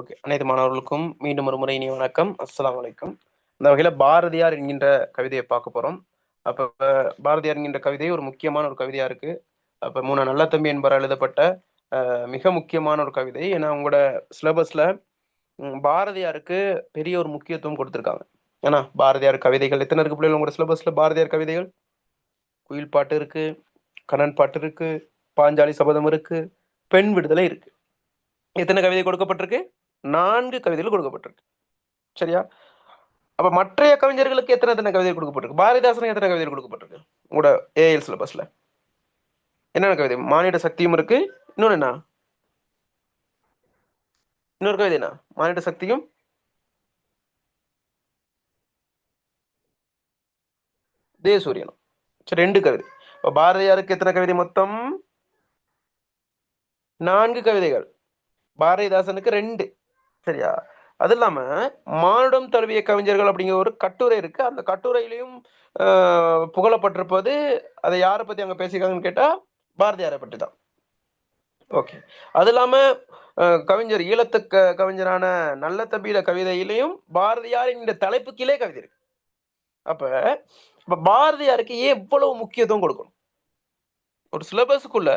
Okay. அனைத்து மாணவர்களுக்கும் மீண்டும் ஒரு முறை இனிய வணக்கம். அஸ்ஸலாமு அலைக்கும். இந்த வகையில பாரதியார் என்கின்ற கவிதையை பார்க்க போறோம். அப்ப பாரதியார் என்கின்ற கவிதை ஒரு முக்கியமான ஒரு கவிதையா இருக்கு. அப்ப மூன நல்லதம்பி என்பவரால் எழுதப்பட்ட மிக முக்கியமான ஒரு கவிதை. ஏன்னா உங்களோட சிலபஸ்ல பாரதியாருக்கு பெரிய ஒரு முக்கியத்துவம் கொடுத்திருக்காங்க. ஏன்னா பாரதியார் கவிதைகள் எத்தனை இருக்கு பிள்ளைகள் உங்களோட சிலபஸ்ல? பாரதியார் கவிதைகள் குயில் பாட்டு இருக்கு, கண்ணன் பாட்டு இருக்கு, பாஞ்சாலி சபதம் இருக்கு, பெண் விடுதலை இருக்கு. எத்தனை கவிதை கொடுக்கப்பட்டிருக்கு? 4 கவிதைகள் கொடுக்கப்பட்டிருக்கு. சரியா? அப்ப மற்றைய கவிஞர்களுக்கு எத்தனை எத்தனை கவிதை கொடுக்கப்பட்டிருக்கு? பாரதிதாசனுக்கு எத்தனை கவிதைகள் கொடுக்கப்பட்டிருக்கு உங்களோட ஏஎல் சிலபஸ்ல? என்னென்ன கவிதை? மானிட சக்தியும் இருக்கு. இன்னொன்னு என்ன? இன்னொரு கவிதை என்ன? மானிட சக்தியும் தேசூரியனும். சரி, 2 கவிதை. இப்ப பாரதியாருக்கு எத்தனை கவிதை மொத்தம்? 4 கவிதைகள். பாரதிதாசனுக்கு 2. சரியா? அது இல்லாம மானுடம் தழுவிய கவிஞர்கள் அப்படிங்கிற ஒரு கட்டுரை இருக்கு. அந்த கட்டுரையிலையும் புகழப்பட்டிருப்பது, அதை யாரை பத்தி அங்க பேசியிருக்காங்கன்னு கேட்டா பாரதியாரை பற்றி தான். ஓகே. அது இல்லாம கவிஞர் ஈழத்து கவிஞரான நல்ல தம்பியில கவிதையிலையும் பாரதியார் இந்த தலைப்பு கீழே கவிதை இருக்கு. அப்ப பாரதியாருக்கு ஏன் இவ்வளவு முக்கியத்துவம் கொடுக்கணும்? ஒரு சிலபஸுக்குள்ள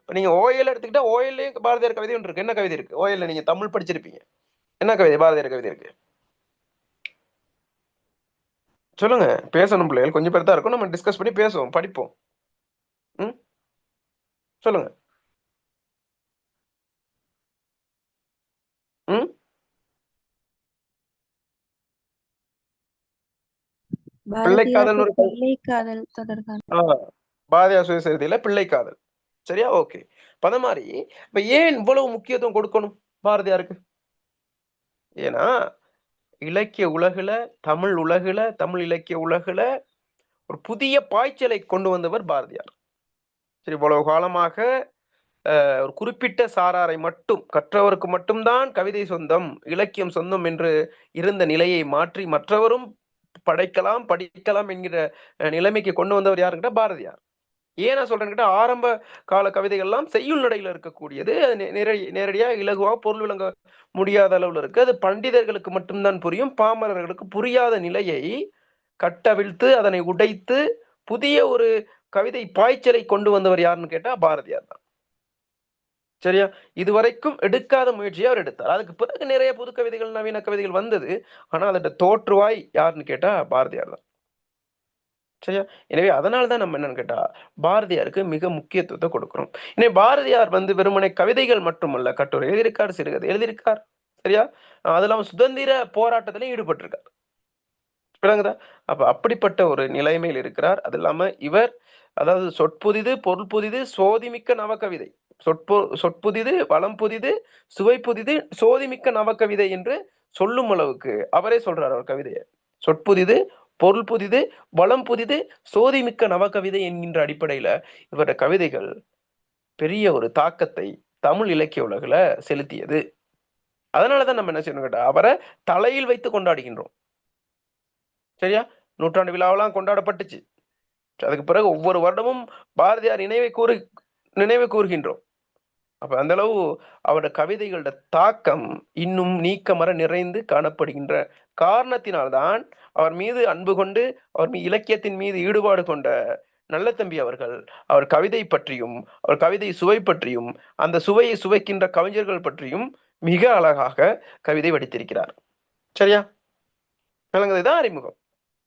இப்ப நீங்க ஓஎல் எடுத்துக்கிட்டா ஓஎல்லையும் பாரதியார் கவிதை ஒன்று இருக்கு. என்ன கவிதை இருக்கு ஓஎல்ல? நீங்க தமிழ் படிச்சிருப்பீங்க. என்ன கவிதை? பாரதியார் கவிதை இருக்கு. சொல்லுங்க. பேசணும் பிள்ளைகள், கொஞ்சம் பேர் தான் இருக்கும். நம்ம டிஸ்கஸ் பண்ணி பேசுவோம், படிப்போம். சொல்லுங்க. பிள்ளைக்காதல் ஒரு பிள்ளைக்காதல் தொடர்பான பாரதியார் சுயசரிதையில பிள்ளைக்காதல். சரியா? ஓகே. அத மாதிரி இப்ப ஏன் இவ்வளவு முக்கியத்துவம் கொடுக்கணும் பாரதியாருக்கு? ஏன்னா இலக்கிய உலகுல, தமிழ் உலகுல, தமிழ் இலக்கிய உலகுல ஒரு புதிய பாய்ச்சலை கொண்டு வந்தவர் பாரதியார். சரி, இவ்வளவு காலமாக ஒரு குறிப்பிட்ட சாராரை மட்டும், கற்றவருக்கு மட்டும்தான் கவிதை சொந்தம், இலக்கியம் சொந்தம் என்று இருந்த நிலையை மாற்றி மற்றவரும் படைக்கலாம், படிக்கலாம் என்கிற நிலைமைக்கு கொண்டு வந்தவர் யாருக்கிட்ட? பாரதியார். ஏன் நான் சொல்றேன்னு ஆரம்ப கால கவிதைகள்லாம் செய்யுள் நடையில இருக்கக்கூடியது. அது நேரடியா இலகுவா பொருள் விளங்க முடியாத அளவுல இருக்கு. அது பண்டிதர்களுக்கு மட்டும்தான் புரியும். பாமரர்களுக்கு புரியாத நிலையை கட்டவிழ்த்து, அதனை உடைத்து, புதிய ஒரு கவிதை பாய்ச்சலை கொண்டு வந்தவர் யாருன்னு கேட்டா பாரதியார் தான். சரியா? இதுவரைக்கும் எடுக்காத முயற்சியை அவர் எடுத்தார். அதுக்கு பிறகு நிறைய புது கவிதைகள், நவீன கவிதைகள் வந்தது. ஆனா அதோட தோற்றுவாய் யாருன்னு கேட்டா பாரதியார் தான். சரியா? எனவே அதனாலதான் நம்ம என்னன்னு கேட்டா பாரதியாருக்கு மிக முக்கியத்துவத்தை கொடுக்கிறோம். எனவே பாரதியார் வெறுமனே கவிதைகள் மட்டுமல்ல, கட்டுரை எழுதியிருக்கார், சிறுகதை எழுதியிருக்கார். சரியா? அது இல்லாம சுதந்திர போராட்டத்திலையும் ஈடுபட்டிருக்கார். விளங்குதா? அப்ப அப்படிப்பட்ட ஒரு நிலைமையில் இருக்கிறார். அது இல்லாம இவர், அதாவது சொற்புதிது, பொருள் புதிது, சோதிமிக்க நவகவிதை, சொற்புதிது, வளம் புதிது, சுவை புதிது, சோதிமிக்க நவகவிதை என்று சொல்லும் அளவுக்கு அவரே சொல்றார் அவர் கவிதையை. சொற்புதிது, பொருள் புதிது, வளம் புதிது, சோதிமிக்க நவகவிதை என்கின்ற அடிப்படையில இவருடைய கவிதைகள் பெரிய ஒரு தாக்கத்தை தமிழ் இலக்கிய உலகுல செலுத்தியது. அதனாலதான் நம்ம என்ன செய்யணும் கேட்டா அவரை தலையில் வைத்து கொண்டாடுகின்றோம். சரியா? நூற்றாண்டு விழாவெல்லாம் கொண்டாடப்பட்டுச்சு. அதுக்கு பிறகு ஒவ்வொரு வருடமும் பாரதியார் நினைவு கூறுகின்றோம். அப்ப அந்த அளவு அவருடைய கவிதைகளோட தாக்கம் இன்னும் நீக்கமர நிறைந்து காணப்படுகின்ற காரணத்தினால்தான் அவர் மீது அன்பு கொண்டு, அவர் இலக்கியத்தின் மீது ஈடுபாடு கொண்ட நல்ல தம்பி அவர்கள் அவர் கவிதை பற்றியும், அவர் கவிதை சுவை பற்றியும், அந்த சுவையை சுவைக்கின்ற கவிஞர்கள் பற்றியும் மிக அழகாக கவிதை வடித்திருக்கிறார். சரியா? விளங்குதுதான் அறிமுகம்.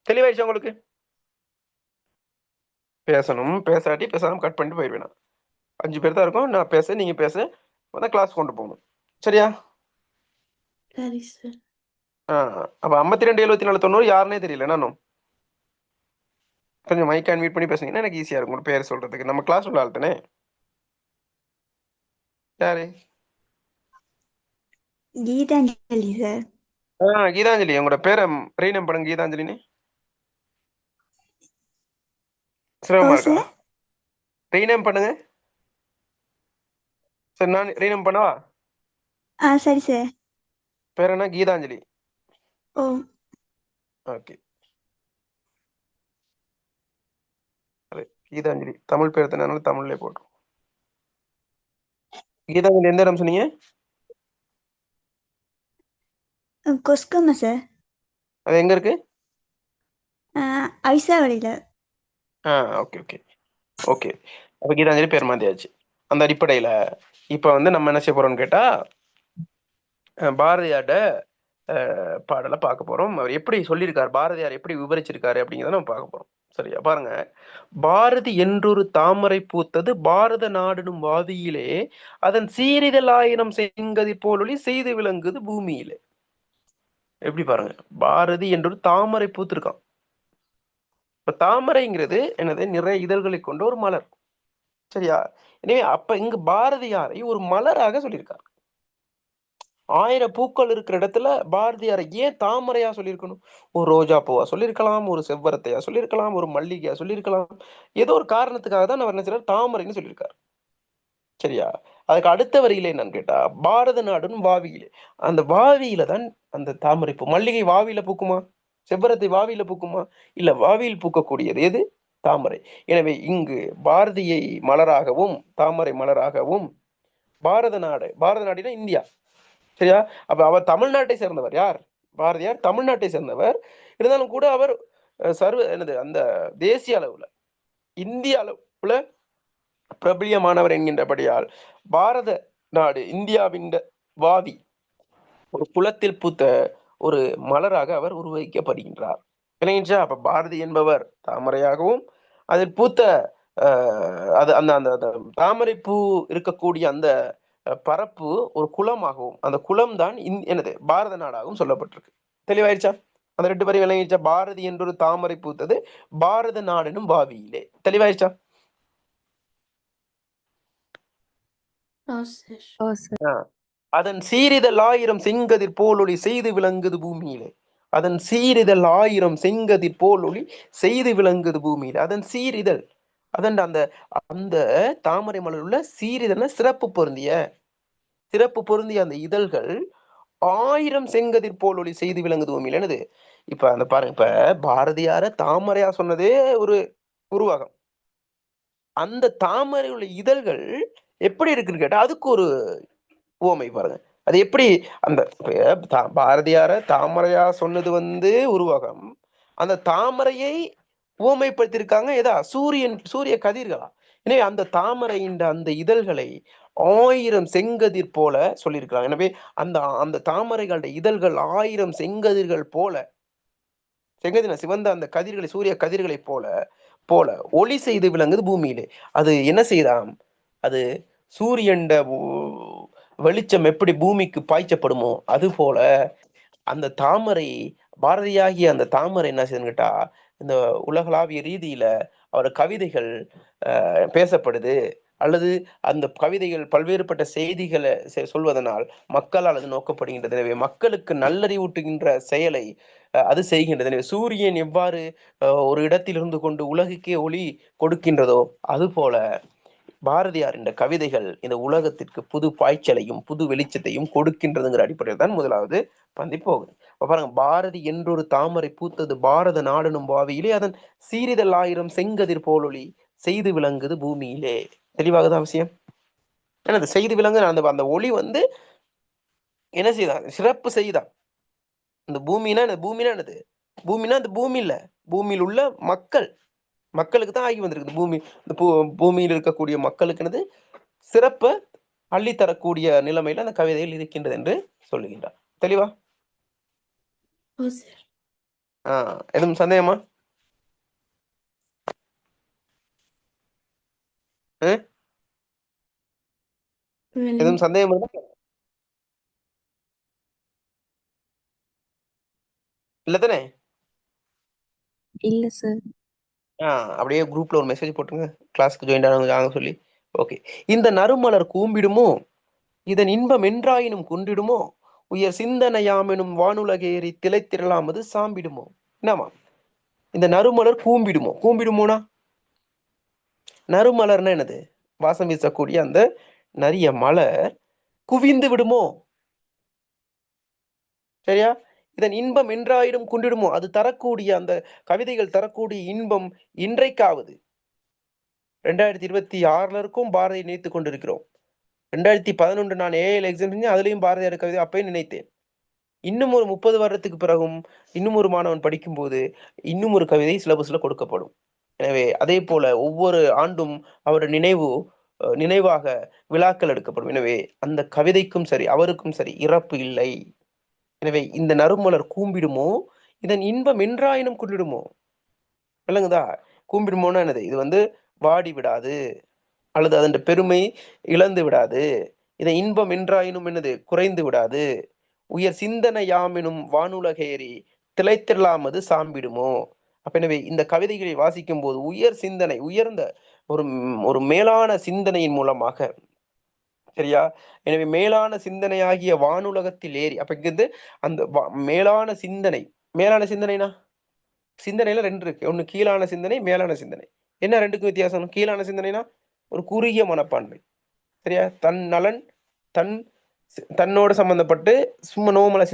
தெளிவாயிடுச்சு உங்களுக்கு? பேசணும், பேசாட்டி பேசாம கட் பண்ணிட்டு போயிடுவேன். 5 பேர் தான் இருக்கும். நான் பேச, நீங்க பேச, கிளாஸ் கொண்டு போகணும். சரியா? சரி சார். அப்ப 52 74 90 யாருன்னே தெரியல. நானும் கொஞ்சம் மைக் அன்மியூட் பண்ணி பேசுனீங்கன்னா எனக்கு ஈஸியா இருக்கும் பேர் சொல்றதுக்கு. நம்ம கிளாஸ் உள்ள ஆள் தானே. யாரு? கீதாஞ்சலி சார். கீதாஞ்சலி. உங்களோட பேரை ரீநேம் பண்ணுங்க. கீதாஞ்சலின்னு சிரமமா இருக்கா? ரீநேம் பண்ணுங்க. சரி, நான் ரீநேம் பண்ணவா? சரி சார். பேர் என்ன? கீதாஞ்சலி. ஓ, ஓகே. கீதாஞ்சலி தமிழ் பேர் தானே, தமிழ்லயே போட்டோம். கீதாஞ்சலி எந்த இடம் சொன்னீங்க? கொஸ்கம்மா சார். அது எங்க இருக்கு? ஐசாவளியில். Okay okay okay. அப்ப கீதாஞ்சலி பேர் மாத்தியாச்சு. அந்த அடிப்படையில இப்ப வந்து நம்ம என்ன செய்ய போறோம்னு கேட்டா பாரதியார்ட பாடலை பார்க்க போறோம். அவர் எப்படி சொல்லியிருக்காரு, பாரதியார் எப்படி விவரிச்சிருக்காரு அப்படிங்கிறத நம்ம பார்க்க போறோம். சரியா? பாருங்க. பாரதி என்றொரு தாமரை பூத்தது பாரத நாடனும் வாதியிலே அதன் சீரிதழ் ஆயிரம் செங்கதிர் போலொளி செய்து விளங்குது பூமியிலே. எப்படி பாருங்க, பாரதி என்றொரு தாமரை பூத்திருக்கான். இப்ப தாமரைங்கிறது என்னது? நிறைய இதழ்களை கொண்ட ஒரு மலர். சரியா? எனவே அப்ப இங்க பாரதியாரை ஒரு மலராக சொல்லியிருக்கார். 1000 பூக்கள் இருக்கிற இடத்துல பாரதியாரை ஏன் தாமரையா சொல்லியிருக்கணும்? ஒரு ரோஜா பூவா சொல்லியிருக்கலாம், ஒரு செவ்வரத்தையா சொல்லியிருக்கலாம், ஒரு மல்லிகையா சொல்லியிருக்கலாம். ஏதோ ஒரு காரணத்துக்காக தான் அவர் என்ன செய்றார், தாமரைன்னு சொல்லியிருக்காரு. சரியா? அதுக்கு அடுத்த வரியில என்னன்னு கேட்டா, பாரத நாடுன்னு வாவியிலே, அந்த வாவியில தான் அந்த தாமரை பூ. மல்லிகை வாவியில பூக்குமா? செவ்வரத்தை வாவியில பூக்குமா? இல்ல, வாவியில் பூக்கக்கூடியது எது? தாமரை. எனவே இங்கு பாரதியை மலராகவும் தாமரை மலராகவும் பாரத நாடுனா இந்தியா. சரியா? அப்ப அவர் தமிழ்நாட்டை சேர்ந்தவர். யார்? பாரதியார் தமிழ்நாட்டை சேர்ந்தவர். இருந்தாலும் கூட அவர் என்னது அந்த தேசிய அளவுல, இந்திய அளவுல பிரபலியமானவர் என்கின்றபடியால் பாரத நாடு, இந்தியாவின் வாவி, ஒரு குளத்தில் பூத்த ஒரு மலராக அவர் உருவகிக்கப்படுகின்றார். விளங்கிச்சா? அப்ப பாரதி என்பவர் தாமரையாகவும், அதில் பூத்த அது அந்த அந்த தாமரை பூ இருக்கக்கூடிய அந்த பரப்பு ஒரு குளமாகவும், அந்த குளம் தான் என்னது பாரத நாடாகவும் சொல்லப்பட்டிருக்கு. தெளிவாயிருச்சா? அந்த 2 வரி விளங்கிச்சா? பாரதி என்றொரு தாமரை பூத்தது பாரத நாடெனும் வாவியிலே. தெளிவாயிருச்சா? அதன் சீரிதழ் 1000 செங்கதிர் போலொளி செய்து விளங்குது பூமியிலே. அதன் சீரிதழ் 1000 செங்கதிர் போலொளி செய்து விளங்குது பூமியிலே. அதன் சீரிதழ், அதன் அந்த அந்த தாமரை மலர் உள்ள சீரிதழ்னா சிறப்பு பொருந்திய அந்த இதழ்கள் 1000 செங்கதிர் போலொளி செய்து விளங்குது பூமியில. என்னது? இப்ப அந்த பாருங்க, இப்ப பாரதியார தாமரையா சொன்னதே ஒரு உருவகம். அந்த தாமரை உள்ள இதழ்கள் எப்படி இருக்குன்னு கேட்டா அதுக்கு ஒரு உவமை பாருங்க. அது எப்படி அந்த பாரதியார தாமரையா சொன்னது வந்து உருவகம். அந்த தாமரையை உவமைப்படுத்தியிருக்காங்க எதா? சூரிய கதிர்களா. எனவே அந்த தாமரையின் அந்த இதழ்களை 1000 செங்கதிர் போல சொல்லியிருக்கிறாங்க. எனவே அந்த அந்த தாமரைகளுடைய இதழ்கள் 1000 செங்கதிர்கள் போல, செங்கதிர் சிவந்த அந்த கதிர்களை, சூரிய கதிர்களை போல போல ஒளி செய்து விளங்குது பூமியிலே. அது என்ன செய்தாம்? அது சூரியன் வெளிச்சம் எப்படி பூமிக்கு பாய்ச்சப்படுமோ அது போல அந்த தாமரை, பாரதியாகிய அந்த தாமரை என்ன செய்யுதுன்னு கேட்டா, இந்த உலகளாவிய ரீதியில அவர் கவிதைகள் பேசப்படுது, அல்லது அந்த கவிதைகள் பல்வேறுபட்ட செய்திகளை சொல்வதனால் மக்களால் அது நோக்கப்படுகின்றது. எனவே மக்களுக்கு நல்லறிவூட்டுகின்ற செயலை அது செய்கின்றது. எனவே சூரியன் எவ்வாறு ஒரு இடத்தில் இருந்து கொண்டு உலகுக்கே ஒளி கொடுக்கின்றதோ அது போல பாரதியார் இந்த கவிதைகள் இந்த உலகத்திற்கு புது பாய்ச்சலையும் புது வெளிச்சத்தையும் கொடுக்கின்றதுங்கிற அடிப்படையில் தான் முதலாவது பந்தி போகுது. பாருங்க, பாரதி என்றொரு தாமரை பூத்தது பாரத நாடனும் வாவியிலே அதன் சீரிதழ் 1000 செங்கதிர் போலொளி செய்து விளங்குது பூமியிலே. தெளிவாகுது அவசியம்? ஏன்னா அந்த செய்து விளங்கு அந்த அந்த ஒளி வந்து என்ன செய்தான்? சிறப்பு செய்தான். இந்த பூமினா என்னது? பூமினா அந்த பூமி இல்ல, பூமியில் உள்ள மக்களுக்கு தான் ஆகி வந்திருக்கு. இந்த பூமியில் இருக்கக்கூடிய மக்களுக்கு என்னது சிறப்பை அள்ளி தரக்கூடிய நிலைமையில அந்த கவிதையில் இருக்கின்றது என்று சொல்லுகின்றார். தெளிவா? எதுவும் சந்தேகமா? எதுவும் சந்தேகம் இல்ல தானே? இல்ல சார். அப்படியே குரூப்ல ஒரு மெசேஜ் போட்டுருங்க, கிளாஸ்க்கு ஜாயின் ஆனவங்க சொல்லி. ஓகே. இந்த நறுமலர் கூம்பிடுமோ, இதன் இன்பம் என்றாயினும் குன்றிடுமோ, உயர் சிந்தனையாமெனும் வானுலகேறி திளைத்திரளாமது சாம்பிடுமோ. என்னமா? இந்த நறுமலர் கூம்பிடுமோனா நறுமலர்னா என்னது? வாசம் வீசக்கூடிய அந்த நரிய மலர் குவிந்து விடுமோ. சரியா? இதன் இன்பம் என்றாயினும் குன்றிடுமோ. அது தரக்கூடிய அந்த கவிதைகள் தரக்கூடிய இன்பம் இன்றைக்காவது 2026 இருக்கும் பாரதியை நினைத்துக் கொண்டிருக்கிறோம். 2011 நான் ஏஐல எக்ஸாம் செஞ்சேன், அதுலயும் பாரதியார் கவிதை அப்பயும் நினைத்தேன். இன்னும் ஒரு 30 வருடத்துக்கு பிறகும் இன்னும் ஒரு மாணவன் படிக்கும்போது இன்னும் ஒரு கவிதை சிலபஸ்ல கொடுக்கப்படும். எனவே அதே போல ஒவ்வொரு ஆண்டும் அவருடைய நினைவாக விழாக்கள் எடுக்கப்படும். எனவே அந்த கவிதைக்கும் சரி அவருக்கும் சரி இறப்பு இல்லை. எனவே இந்த நறுமலர் கூம்பிடுமோ இதன் இன்பம் என்றாயினும் கொண்டிடுமோ. விளங்குதா? கூம்பிடுமோன்னா என்னது? இது வாடி விடாது அல்லது அதன் பெருமை இழந்து விடாது. இதை இன்பம் என்றாயினும் என்னது? குறைந்து விடாது. உயர் சிந்தனை யாமெனும் வானுலகேறி திளைத்திடலாமது சாம்பிடுமோ. அப்ப எனவே இந்த கவிதைகளை வாசிக்கும் போது உயர் சிந்தனை, உயர்ந்த ஒரு ஒரு மேலான சிந்தனையின் மூலமாக, சரியா? எனவே மேலான சிந்தனையாகிய வானுலகத்தில் ஏறி, அப்ப இங்கிருந்து அந்த மேலான சிந்தனைனா சிந்தனையில 2 இருக்கு. ஒண்ணு கீழான சிந்தனை, மேலான சிந்தனை. என்ன 2க்கும் வித்தியாசம்? கீழான சிந்தனைனா ஒரு குறுகிய மனப்பான்மை, சரியா? தன் நலன், தன்னோடு சம்பந்தப்பட்டு சும்மா நோமலா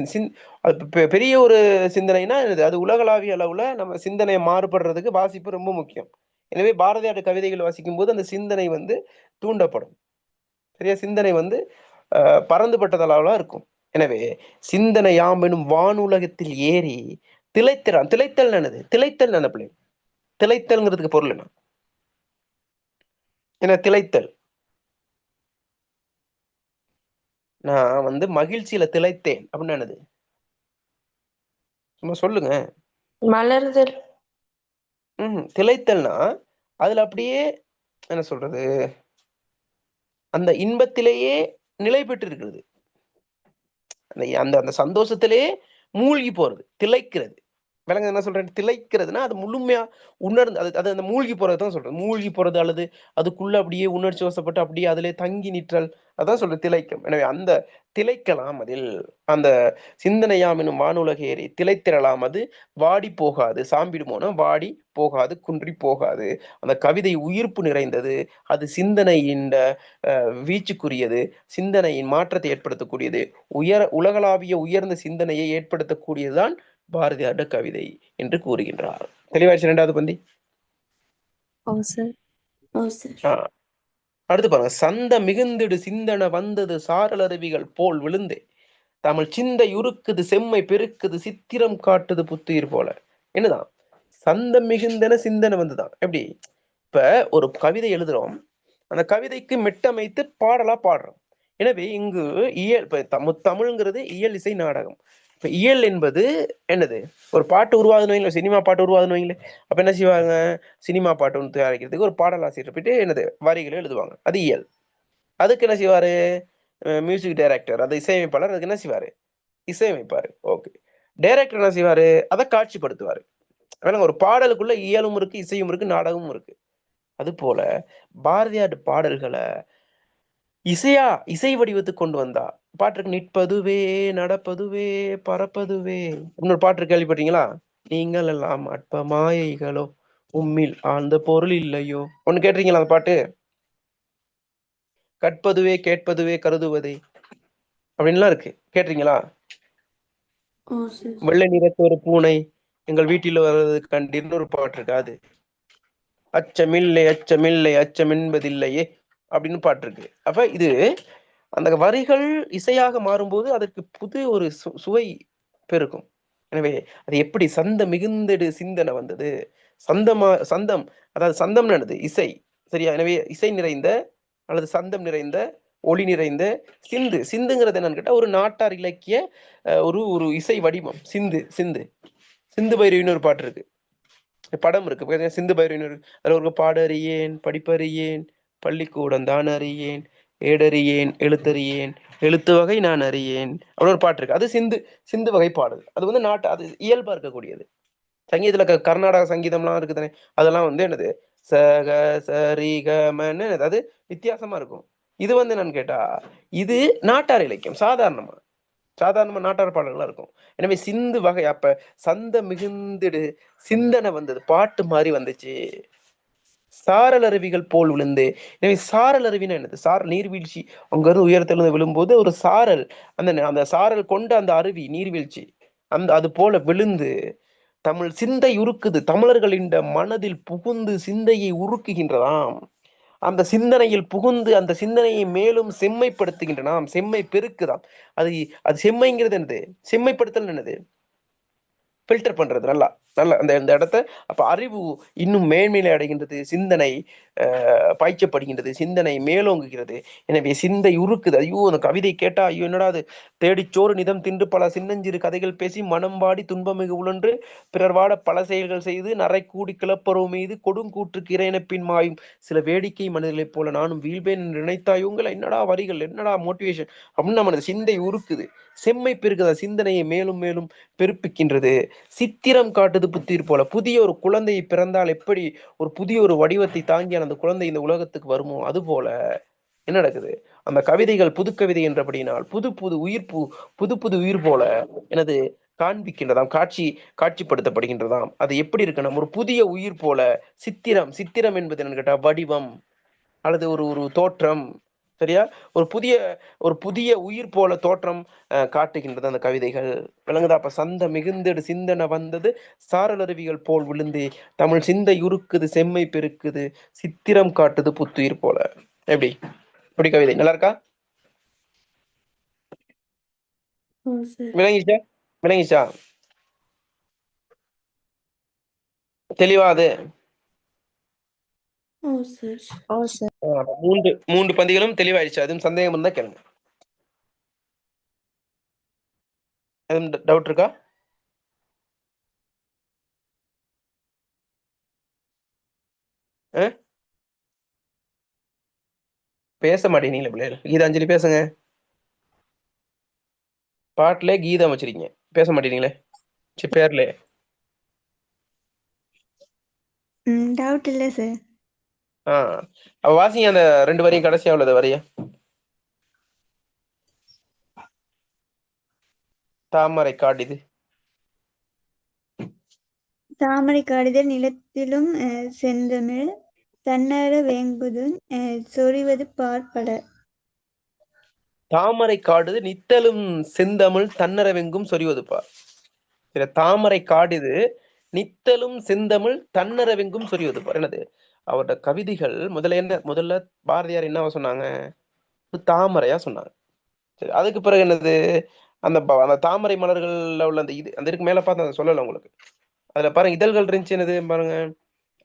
பெரிய ஒரு சிந்தனைனா அது உலகளாவிய அளவுல நம்ம சிந்தனையை மாறுபடுறதுக்கு வாசிப்பு ரொம்ப முக்கியம். எனவே பாரதியார் கவிதைகள் வாசிக்கும் போது அந்த சிந்தனை தூண்டப்படும், சரியா? சிந்தனை பறந்துபட்டதளவுல இருக்கும். எனவே சிந்தனை யாமெனும் வானுலகத்தில் ஏறி திளைத்திறான். திளைத்தல் என்னது? திளைத்தல் நினைப்பில்லை. திளைத்தல்ங்கிறதுக்கு பொருள் என்ன? திளைத்தல், நான் மகிழ்ச்சியில திளைத்தேன் அப்படின்னு என்னது? சும்மா சொல்லுங்க. மலர்தல். திளைத்தல்னா அதுல அப்படியே என்ன சொல்றது, அந்த இன்பத்திலேயே நிலை பெற்று இருக்கிறது. அந்த அந்த சந்தோஷத்திலேயே மூழ்கி போறது, திளைக்கிறது. விலங்கு என்ன சொல்றேன்? திளைக்கிறதுனா அது முழுமையா உணர்ந்து அது அது அந்த மூழ்கி போறது தான் சொல்றது. மூழ்கி போறது அல்லது அதுக்குள்ள அப்படியே உணர்ச்சி வசப்பட்டு அப்படியே அதிலே தங்கி நிற்றல், அதான் சொல்றது திளைக்கும். எனவே அந்த திளைக்கலாம், அதில் அந்த சிந்தனையாம் எனும் வானுலகேறி திளைத்திரலாம், அது வாடி போகாது. சாம்பிடுமோனா வாடி போகாது, குன்றி போகாது. அந்த கவிதை உயிர்ப்பு நிறைந்தது. அது சிந்தனையின் வீச்சுக்குரியது, சிந்தனையின் மாற்றத்தை ஏற்படுத்தக்கூடியது, உலகளாவிய உயர்ந்த சிந்தனையை ஏற்படுத்தக்கூடியதுதான் பாரதியார் கவிதை என்று கூறுகின்றார். தெளிவாச்சு? 2வது பந்தி. அடுத்து பாருங்க. சந்த மிகுந்திடு சிந்தன வந்தது சாரலருவிகள் போல் விழுந்தே தமிழ் சிந்தை உருக்குது செம்மை பெருக்குது சித்திரம் காட்டுது புத்துயிர் போல. என்னதான் சந்த மிகுந்தன சிந்தனை வந்துதான். எப்படி? இப்ப ஒரு கவிதை எழுதுறோம், அந்த கவிதைக்கு மெட்டமைத்து பாடலா பாடுறோம். எனவே இங்கு இயல், இப்ப தமிழ்ங்கிறது இயல் இசை நாடகம். இப்ப இயல் என்பது என்னது? ஒரு பாட்டு உருவாகுன்னு, சினிமா பாட்டு உருவாகுன்னு. அப்ப என்ன செய்வாங்க? சினிமா பாட்டு ஒன்று தயாரிக்கிறதுக்கு ஒரு பாடலாசிரியர் போயிட்டு என்னது வரிகளை எழுதுவாங்க, அது இயல். அதுக்கு என்ன செய்வாரு? மியூசிக் டைரக்டர், அது இசையமைப்பாளர், அதுக்கு என்ன செய்வாரு? இசையமைப்பாரு. ஓகே. டைரக்டர் என்ன செய்வாரு? அதை காட்சிப்படுத்துவாரு. ஒரு பாடலுக்குள்ள இயலும் இருக்கு, இசையும் இருக்கு, நாடகமும் இருக்கு. அது போல பாரதியார் பாடல்களை இசை வடிவத்துக்கு கொண்டு வந்தா பாட்டுக்கு நிற்பதுவே நடப்பதுவே பறப்பதுவே. இன்னொரு பாட்டு கேள்விப்பட்டீங்களா? நீங்கள் எல்லாம் அற்ப மாயைகளோ உம்மில் ஆழ்ந்த பொருள் இல்லையோ. ஒண்ணு கேட்டிருக்கீங்களா அந்த பாட்டு? கற்பதுவே கேட்பதுவே கருதுவதே அப்படின்லாம் இருக்கு, கேட்டிருக்கீங்களா? வெள்ளை நிறத்து ஒரு பூனை எங்கள் வீட்டில் வர்றது கண்டின்னு ஒரு பாட்டு இருக்கு. அது அச்சமில்லை அச்சமில்லை அச்சம் என்பதில்லையே அப்படின்னு பாட்டு இருக்கு. அப்ப இது அந்த வரிகள் இசையாக மாறும்போது அதற்கு புது ஒரு சுவை பெருக்கும். எனவே அது எப்படி சந்த மிகுந்தடு சிந்தனை வந்தது, சந்தம், அதாவது சந்தம் என்னது? இசை, சரியா? எனவே இசை நிறைந்த அல்லது சந்தம் நிறைந்த ஒளி நிறைந்த சிந்துங்கிறது என்னன்னு கேட்டா ஒரு நாட்டார் இலக்கிய ஒரு ஒரு இசை வடிவம். சிந்து பைரவின்னு ஒரு பாட்டு இருக்கு, படம் இருக்கு, சிந்து பைரவின்னு. அதுல ஒரு பாடறியேன் படிப்பறியேன் பள்ளிக்கூடம் தான் அறியேன் ஏடறியேன் எழுத்தறியேன் எழுத்து வகை நான் அறியேன் அப்படின்னு ஒரு பாட்டு இருக்கு. அது சிந்து வகை பாடல். அது நாட்டு, அது இயல்பா இருக்கக்கூடியது. சங்கீதத்துல கர்நாடக சங்கீதம்லாம் இருக்குதானே, அதெல்லாம் என்னது சக சரிகமன்னு, அது வித்தியாசமா இருக்கும். இது என்னன்னு கேட்டா இது நாட்டார் இலக்கியம், சாதாரணமா நாட்டார் பாடல்களா இருக்கும். எனவே சிந்து வகை. அப்ப சந்த மிகுந்திடு சிந்தனை வந்தது, பாட்டு மாதிரி வந்துச்சு. சாரல் அருவிகள் போல் விழுந்து. எனவே சாரல் அருவினா என்னது? சாரல் நீர்வீழ்ச்சி, அங்கிருந்து உயரத்திலிருந்து விழும்போது ஒரு சாரல், அந்த சாரல் கொண்ட அந்த அருவி நீர்வீழ்ச்சி அது போல விழுந்து தமிழ் சிந்தை உருக்குது, தமிழர்களின் மனதில் புகுந்து சிந்தையை உருக்குகின்றதாம். அந்த சிந்தனையில் புகுந்து அந்த சிந்தனையை மேலும் செம்மைப்படுத்துகின்றன. செம்மை பெருக்குதாம். அது அது செம்மைங்கிறது என்னது? செம்மைப்படுத்தல் என்னது? ஃபில்டர் பண்றது. நல்லா நல்லா அந்த இந்த இடத்த அப்ப அறிவு இன்னும் மேன்மையில அடைகின்றது. சிந்தனை பாய்ச்சப்படுகின்றது. சிந்தனை மேலோங்குகிறது. எனவே சிந்தை உருக்குது. ஐயோ அந்த கவிதை கேட்டா ஐயோ என்னடா அது, தேடிச்சோறு நிதம் தின்று பல சின்னஞ்சிறு கதைகள் பேசி மனம் வாடி துன்பமிகு உழன்று பிறர் வாட பல செயல்கள் செய்து நரை கூடி கிளப்பரவு மீது கொடுங்கூற்றுக்கு இறையனப்பின் மாயும் சில வேடிக்கை மனிதர்களைப் போல நானும் வீழ்வேன் நினைத்தாய் உங்களை. என்னடா வரிகள், என்னடா மோட்டிவேஷன் அப்படின்னு நம்ம சிந்தை உருக்குது. செம்மை பெருக்குது. சிந்தனையை மேலும் மேலும் பெருப்பிக்கின்றது. சித்திரம் காட்டுது புத்திர் போல. புதிய ஒரு குழந்தை பிறந்தால் எப்படி ஒரு புதிய ஒரு வடிவத்தை தாங்கி அந்த குழந்தை இந்த உலகத்துக்கு வருமோ அது போல என்ன நடக்குது, அந்த கவிதைகள் புது கவிதை என்றபடினால் புது புது உயிர் புது புது உயிர் போல எனது காண்பிக்கின்றதாம், காட்சிப்படுத்தப்படுகின்றதாம். அது எப்படி இருக்கு, நம்ம ஒரு புதிய உயிர் போல. சித்திரம் சித்திரம் என்பது என்னன்னு கேட்டா வடிவம் அல்லது ஒரு ஒரு தோற்றம். சரியா, ஒரு புதிய உயிர் போல தோற்றம் காட்டுகின்றது அந்த கவிதைகள். விளங்குதா? அப்ப சந்த மிகுந்தெடு சிந்தனை வந்தது சாரலருவிகள் போல் விழுந்து தமிழ் சிந்தை உருக்குது செம்மை பெருக்குது சித்திரம் காட்டுது புத்துயிர் போல. எப்படி இப்படி கவிதை நல்லா இருக்கா? விளங்கிச்சா? விளங்கிச்சா? தெளிவா அது? ஓ சார். மூன்று பந்திகளும் தெளிவாயிடுச்சு. அதுவும் சந்தேகம் இருந்தா கேளுங்க. எதுவும் டவுட் இருக்கா? பேச மாட்டேங்கிறீங்களே பிள்ளைகள். கீதாஞ்சலி பேசுங்க. பாட்டுல கீதம் வச்சிருக்கீங்க, பேச மாட்டேங்கிறீங்களே. பேர்ல டவுட் இல்லை சார். அவ வாசிங்க அந்த 2 வரையும், கடைசியா உள்ளது வரைய. தாமரை காடிது தாமரை காடுதல் நிலத்திலும் செந்தமிழ் தன்னர வேங்குதும் சொறிவது பார்ப்பட. தாமரை காடுது நித்தலும் செந்தமிழ் தன்னரவெங்கும் சொறிவதுப்பா. தாமரை காடிது நித்தலும் செந்தமிழ் தன்னரவெங்கும் சொறிவதுப்பா. என்னது அவரோட கவிதைகள் முதல்ல பாரதியார் என்னவா சொன்னாங்க? தாமரையா சொன்னாங்க. சரி, அதுக்கு பிறகு என்னது, அந்த தாமரை மலர்கள்ல உள்ள அந்த இது அந்த இருக்கு மேல பார்த்து அதை சொல்லல உங்களுக்கு. அதுல பாருங்க இதழ்கள் இருந்துச்சு, என்னது பாருங்க,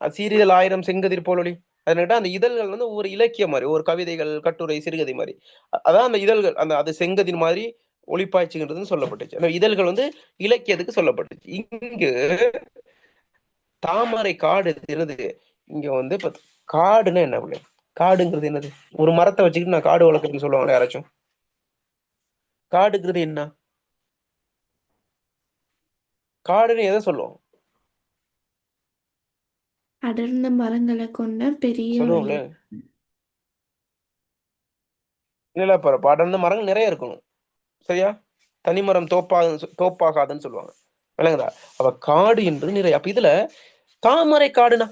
சீரிதழ் ஆயிரம் செங்கதிர் போலொளி. அதனால அந்த இதழ்கள் வந்து ஒவ்வொரு இலக்கியம் மாதிரி, ஒரு கவிதைகள் கட்டுரை சிறுகதை மாதிரி. அதான் அந்த இதழ்கள் அது செங்கதிர் மாதிரி ஒளிப்பாய்ச்சுங்கிறதுன்னு சொல்லப்பட்டுச்சு. அந்த இதழ்கள் வந்து இலக்கியத்துக்கு சொல்லப்பட்டுச்சு. இங்கு தாமரை காடு என்னது, இங்க வந்து இப்ப காடுன்னா என்ன பிள்ளை? காடுங்கிறது என்னது? ஒரு மரத்தை வச்சுக்கிட்டு நான் காடு வளர்க்குறேன்னு சொல்லுவாங்களே யாராச்சும். காடுங்கிறது என்ன? காடுன்னு எதை சொல்லுவோம்? அடர்ந்த மரங்களை கொண்ட பெரிய சொல்லுவோம்ல. நிலப்பரப்பு அடர்ந்த மரங்கள் நிறைய இருக்கணும். சரியா, தனிமரம் தோப்பாகாதுன்னு சொல்லுவாங்க. விளங்குதா? அப்ப காடு என்பது நிறைய. அப்ப இதுல தாமரை காடுனா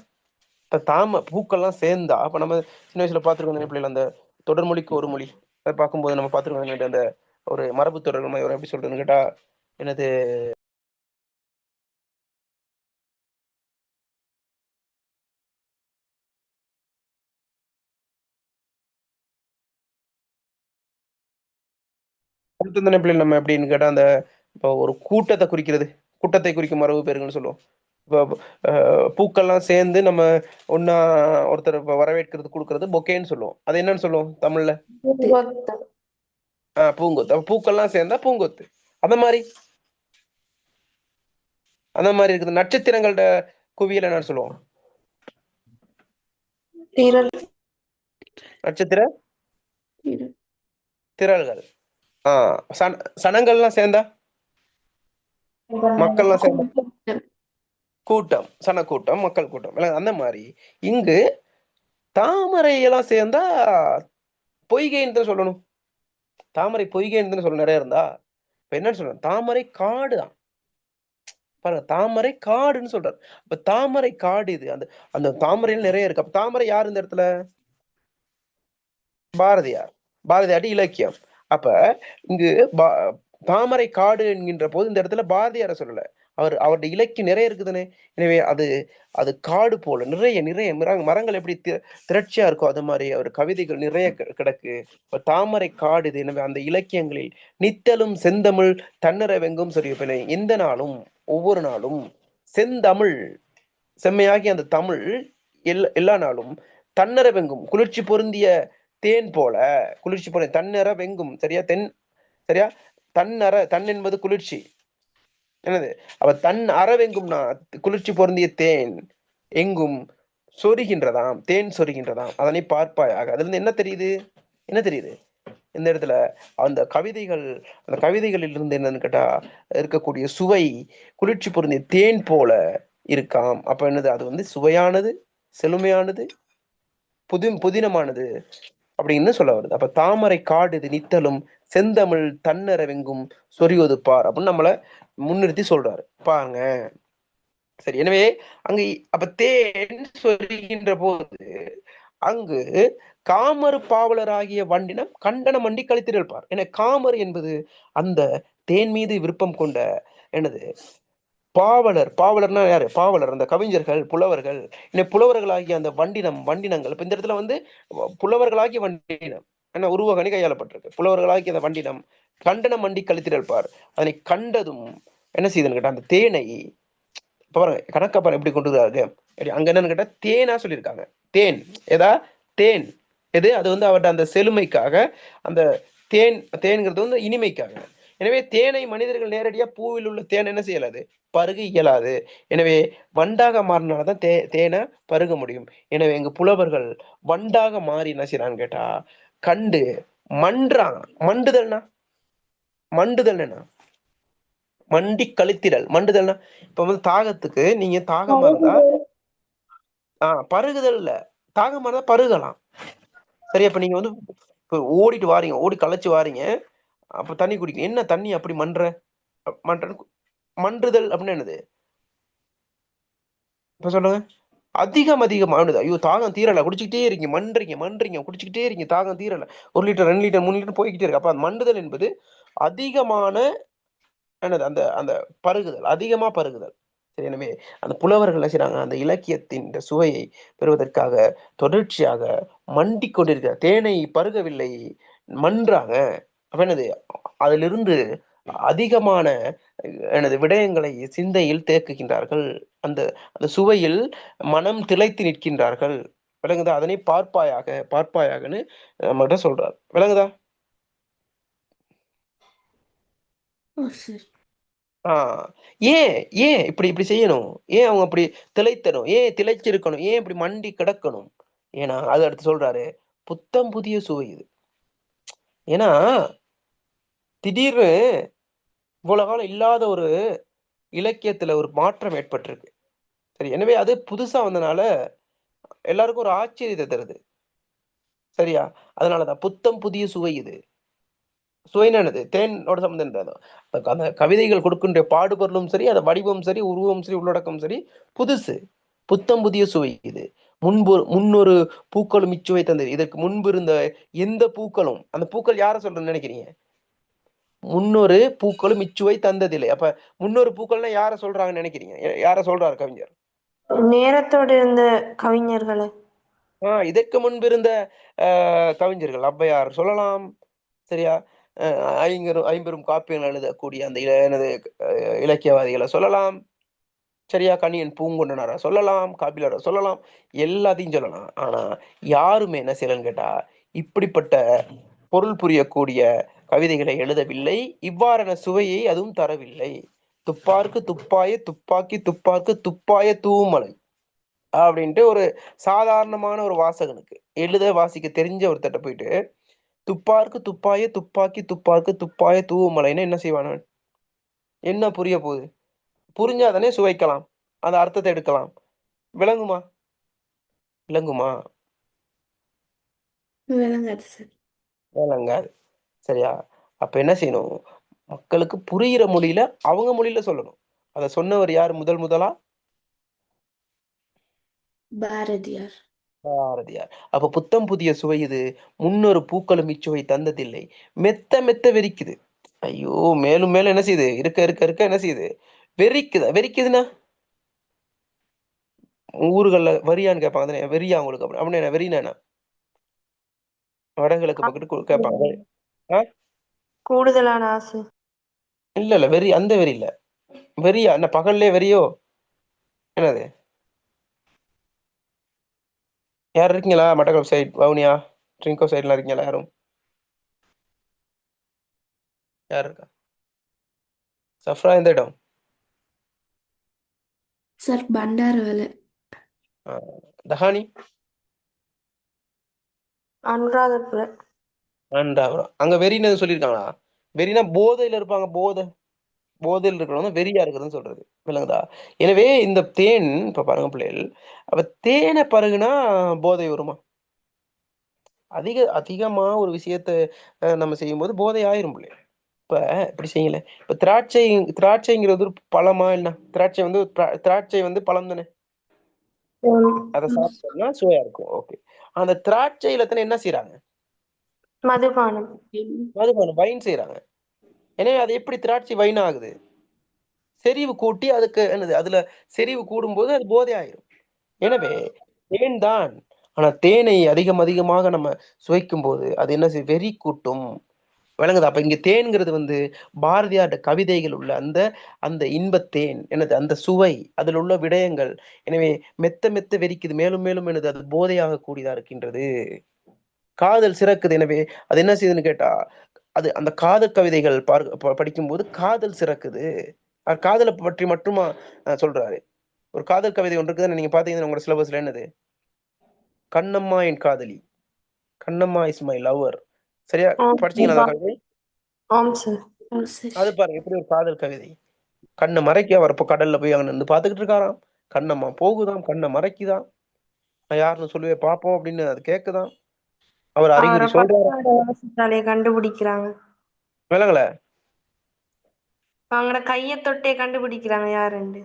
பூக்கள்லாம் சேர்ந்தா, அப்ப நம்ம சின்ன வயசுல பார்த்திருக்கோம் பிள்ளைகள், அந்த தொடர்மொழிக்கு ஒரு மொழி அதை பார்க்கும்போது நம்ம பார்த்திருக்கோம். அந்த ஒரு மரபு தொடர்கள் மாதிரி எப்படி சொல்றதுன்னு கேட்டா என்னது, பிள்ளைகள் நம்ம எப்படின்னு கேட்டா அந்த இப்போ ஒரு கூட்டத்தை குறிக்கும் மரபு பேருங்கன்னு சொல்லுவோம். இப்போ பூக்கள்லாம் சேர்ந்து நம்ம ஒன்னா ஒருத்தர் வரவேற்கிறது கொடுக்கறது பொக்கேன்னு சொல்லுவோம். அது என்னன்னு சொல்லுவோம் தமிழ்ல? பூங்கொத்து. அப்ப பூக்கள்லாம் சேர்ந்தா பூங்கொத்து. அந்த மாதிரி இருக்குது. நட்சத்திரங்கள்ட குவியல் என்னன்னு சொல்லுவோம்? நட்சத்திர திரள்கள். சனங்கள்லாம் சேர்ந்தா, மக்கள்லாம் சேர்ந்தா கூட்டம். சனக்கூட்டம், மக்கள் கூட்டம். அந்த மாதிரி இங்கு தாமரை எல்லாம் சேர்ந்தா பொய்கைன்னு தான் சொல்லணும். தாமரை பொய்கைன்னு சொல்ல நிறைய இருந்தா இப்ப என்னன்னு சொல்றேன், தாமரை காடு தான். பாருங்க, தாமரை காடுன்னு சொல்றாரு. இப்ப தாமரை காடு இது. அந்த அந்த தாமரையில் நிறைய இருக்கு. அப்ப தாமரை யார் இந்த இடத்துல? பாரதியார் இலக்கியம். அப்ப இங்கு தாமரை காடு என்கின்ற போது இந்த இடத்துல பாரதியார சொல்லல, அவருடைய இலக்கியம் நிறைய இருக்குதுனே. எனவே அது அது காடு போல நிறைய நிறைய மரங்கள் எப்படி திரட்சியா இருக்கும், அது மாதிரி அவர் கவிதைகள் நிறைய கிடக்கு. தாமரை காடு இது. எனவே அந்த இலக்கியங்களில் நித்தலும் செந்தமிழ் தன்னரவெங்கும் சொரியப்பினை. எந்த நாளும் ஒவ்வொரு நாளும் செந்தமிழ் செம்மையாகி அந்த தமிழ் எல்லா நாளும் தன்னரவெங்கும் குளிர்ச்சி பொருந்திய தேன் போல, குளிர்ச்சி பொருந்திய தன்னரவெங்கும், சரியா? சரியா? தன் என்பது குளிர்ச்சி, என்னது? அவ தன் அறவெங்கும்னா குளிர்ச்சி பொருந்திய தேன் எங்கும் சொரிகின்றதாம், தேன் சொரிகின்றதாம், அதனை பார்ப்பாயாக. அதுல இருந்து என்ன தெரியுது? என்ன தெரியுது இந்த இடத்துல? அந்த கவிதைகளில் இருந்து என்னன்னு கேட்டா இருக்கக்கூடிய சுவை குளிர்ச்சி பொருந்திய தேன் போல இருக்காம். அப்ப என்னது? அது வந்து சுவையானது, செழுமையானது, புதினமானது அப்படின்னு சொல்ல வருது. அப்ப தாமரை காடு இது நித்தலும் செந்தமிழ் தன்னரவெங்கும் சொரிவது பார் அப்படின்னு நம்மள முன்னிறுத்தி சொல்றாரு பாருங்க. சரி, எனவே அங்கு அப்ப தேன் சொரிகின்ற போது அங்கு காமறு பாவலராகிய வண்டினம் கண்டனம் மண்டி கழித்திருப்பார். என காமர் என்பது அந்த தேன் மீது விருப்பம் கொண்ட என்னது பாவலர்னா யாரு? பாவலர் அந்த கவிஞர்கள், புலவர்கள். புலவர்களாகிய அந்த வண்டினங்கள். இப்ப இந்த இடத்துல வந்து புலவர்களாகிய வண்டினம் என்ன உருவகணி கையாளப்பட்டிருக்கு. புலவர்களாகிய அந்த வண்டினம் கண்டனம் மண்டி கழித்திருப்பார். அதனை கண்டதும் என்ன செய்யுதுன்னு கேட்டா அந்த தேனை பாருங்க, கணக்கப்பார் எப்படி கொண்டு வராங்க. அங்க என்னன்னு கேட்டா தேனா சொல்லியிருக்காங்க. தேன் ஏதா தேன் எது? அது வந்து அவர்கிட்ட அந்த செழுமைக்காக, அந்த தேன்கிறது வந்து இனிமைக்காக. எனவே தேனை மனிதர்கள் நேரடியா பூவில் உள்ள தேன் என்ன செய்யலாது? பருக இயலாது. எனவே வண்டாக மாறினால்தான் தேனை பருக முடியும். எனவே எங்க புலவர்கள் வண்டாக மாறி என்ன செய்யறான்னு கேட்டா கண்டு மன்றான். மண்டுதல் என்ன? மண்டி கழித்திடல். மண்டுதல்னா இப்ப வந்து தாகத்துக்கு நீங்க தாகமா இருந்தா பருகுதல் இல்ல, தாகமா இருந்தா பருகலாம். சரி, அப்ப நீங்க வந்து ஓடிட்டு வாரீங்க, ஓடி களைச்சு வாரீங்க, அப்ப தண்ணி குடிக்கணும். என்ன தண்ணி அப்படி மன்றுதல் அப்படின்னு என்னது? இப்ப சொல்லுங்க. அதிகமானது. ஐயோ தாகம் தீரல, குடிச்சுக்கிட்டே இருக்கீங்க, மன்றீங்க குடிச்சுக்கிட்டே இருக்கீங்க, தாகம் தீரல, 1 லிட்டர் 2 லிட்டர் 3 லிட்டர் போய்கிட்டே இருக்கு. அப்ப மண்டுதல் என்பது அதிகமான என்னது? அந்த அந்த பருகுதல், அதிகமா பருகுதல். சரி, எனவே அந்த புலவர்கள் என்ன செய்றாங்க? அந்த இலக்கியத்தின் இந்த சுவையை பெறுவதற்காக தொடர்ச்சியாக மண்டிக் கொண்டிருக்கிறார். தேனை பருகவில்லை, மன்றாங்க. அப்ப என்னது? அதிலிருந்து அதிகமான எனது விடயங்களை சிந்தையில் தேக்குகின்றார்கள். அந்த அந்த சுவையில் மனம் திளைத்து நிற்கின்றார்கள். விளங்குதா? அதனை பார்ப்பாயாகன்னு நம்மகிட்ட சொல்றார். விளங்குதா? ஏன் ஏன் இப்படி செய்யணும்? ஏன் அவங்க அப்படி திளைத்தணும்? ஏன் திளைச்சிருக்கணும்? ஏன் இப்படி மண்டி கிடக்கணும்? ஏன்னா அது அடுத்து சொல்றாரு, புத்தம் புதிய சுவை இது. ஏன்னா திடீர்னு இவ்வளவு காலம் இல்லாத ஒரு இலக்கியத்துல ஒரு மாற்றம் ஏற்பட்டிருக்கு. சரி, எனவே அது புதுசா வந்தனால எல்லாருக்கும் ஒரு ஆச்சரியத்தை தருது. சரியா? அதனாலதான் புத்தம் புதிய சுவை இது. சுவைனானது தேனோட சம்பந்தம். அந்த கவிதைகள் கொடுக்கின்ற பாடுபொருளும் சரி, அந்த வடிவம் சரி, உருவம் சரி, உள்ளடக்கம் சரி, புதுசு, புத்தம் புதிய சுவை இது. முன்னொரு பூக்களும் இச்சுவை தந்தது. இதற்கு முன்பு இருந்த எந்த பூக்களும், அந்த பூக்கள் யார சொல்றேன்னு நினைக்கிறீங்க? முன்னொரு பூக்களும் இச்சுவை தந்ததில்லை. அப்ப முன்னொரு பூக்கள்னா யார சொல்றாங்கன்னு நினைக்கிறீங்க? யார சொல்றாரு கவிஞர்? நேரத்தோடு இருந்த கவிஞர்களை. இதற்கு முன்பு இருந்த கவிஞர்கள், ஔவையார் சொல்லலாம். சரியா? ஐம்பெரும் காப்பியங்கள் எழுதக்கூடிய அந்த எனது இலக்கியவாதிகளை சொல்லலாம். சரியா? கணியன் பூங்குன்றனார சொல்லலாம், காபிலரை சொல்லலாம், எல்லாத்தையும் சொல்லலாம். ஆனா யாருமே என்ன செய்யலன்னு கேட்டா இப்படிப்பட்ட பொருள் புரியக்கூடிய கவிதைகளை எழுதவில்லை. இவ்வாறான சுவையை அதுவும் தரவில்லை. துப்பார்க்கு துப்பாய துப்பாக்கி துப்பார்க்கு துப்பாய தூமலை அப்படின்ட்டு ஒரு சாதாரணமான ஒரு வாசகனுக்கு, எழுத வாசிக்க தெரிஞ்ச ஒருத்தட்ட போயிட்டு துப்பார்க்கு துப்பாய துப்பாக்கி துப்பார்க்கு துப்பாய தூமலைன்னு என்ன செய்வானு? என்ன புரிய போகுது? புரிஞ்சாதானே சுவைக்கலாம், அந்த அர்த்தத்தை எடுக்கலாம். விளங்குமா? விளங்காது. சரியா? அப்ப என்ன செய்யணும்? மக்களுக்கு புரிகிற மொழியில, அவங்க மொழியில சொல்லணும். அத சொன்னவர் யார்? முதலா பாரதியார். அப்ப புத்தம் புதிய சுவை இது. முன்னொரு பூக்களும் இச்சுவை தந்ததில்லை. மெத்த வெறிக்குது. ஐயோ, மேலும் மேலும் என்ன செய்யுது? இருக்க என்ன செய்யுது? வெறிக்குதுன்னா ஊர்கள்ல வரியான்னு கேட்பாங்க தானே, வெறியா உங்களுக்கு அப்படின்னு என்ன வெறினா என்ன? வடகிழக்கு பக்கத்து கேட்பாங்க. ஆ? கூடுதலான ஆசை. இல்ல வெறி, அந்த வெறி இல்ல. வெறியா என்ன பகல்லே வெறியோ? என்னது? யார் இருக்கீங்களா? மட்டக்களப்பு சைட், வவுனியா, ட்ரிங்கோ சைட்லாம் இருக்கீங்களா யாரும்? யார் இருக்கா? சஃப்ரா எந்த இடம்? சார் பண்டாரவளை. தஹானி? அனுராதபுர. அண்டாவரம். அங்க வெறின்னு சொல்லியிருக்காங்களா? வெறினா போதையில இருப்பாங்க, போதையில் இருக்கிறவங்க வெறியா இருக்குதுன்னு சொல்றது விளங்குதா? எனவே இந்த தேன் இப்ப பாருங்க பிள்ளைகள், அப்ப தேனை பருகுனா போதை வருமா? அதிகமா ஒரு விஷயத்த நம்ம செய்யும்போது போதை ஆயிரும் பிள்ளைகள். இப்ப இப்படி செய்யல. இப்ப திராட்சைங்கிறது ஒரு பழமா என்ன? திராட்சை வந்து பழம் தானே. அதை சாப்பிட்டோம்னா சுவையா இருக்கும். ஓகே. அந்த திராட்சையில தானே என்ன செய்யறாங்க? மதுபானம். மதுபானம், வைன் செய்யறாங்க. எனவே அது எப்படி திராட்சை வைன் ஆகுது? செறிவு கூட்டி அதுக்கு என்னது, அதுல செறிவு கூடும்போது அது போதை ஆயிரும். எனவே தேன் தான். ஆனா தேனை அதிகமாக நம்ம சுவைக்கும் போது அது என்ன செய்யும்? வெறி கூட்டும். விளங்குதா? அப்ப இங்க தேன்கிறது வந்து பாரதியார் கவிதைகள் உள்ள அந்த அந்த இன்பத்தேன் என்னது, அந்த சுவை, அதில் உள்ள விடயங்கள். எனவே மெத்த மெத்த வெறிக்குது, மேலும் மேலும் என்னது, அது போதையாக கூடியதா இருக்கின்றது. காதல் சிறக்குது. எனவே அது என்ன செய்யுதுன்னு கேட்டா, அது அந்த காதல் கவிதைகள் படிக்கும்போது காதல் சிறக்குது. காதலை பற்றி மட்டுமா சொல்றாரு? ஒரு காதல் கவிதை ஒன்று இருக்குதுன்னு நீங்க பாத்தீங்கன்னா உங்களோட சிலபஸ்ல என்னது, கண்ணம்மா என் காதலி, கண்ணம்மா இஸ் மை லவர். சரியா? படிச்சீங்களா அந்த கவிதை? ஆம் சார். அது பாருங்க எப்படி ஒரு காதல் கவிதை. கண்ணை மறைக்க அவர் இப்ப கடல்ல போய் அங்க நின்று பாத்துக்கிட்டு இருக்காராம். கண்ணம்மா போகுதாம், கண்ணை மறைக்குதாம். நான் யாருன்னு சொல்லுவேன் பாப்போம் அப்படின்னு அது கேக்குதாம். அவர் அறிகுறி அவரை சொல்றாராம். பக்கவாட வாசத்தாலே கண்டுபிடிக்கிறாங்க. விளங்கல? அவங்களோட கையை தொட்டே கண்டுபிடிக்கிறாங்க யாருன்னு.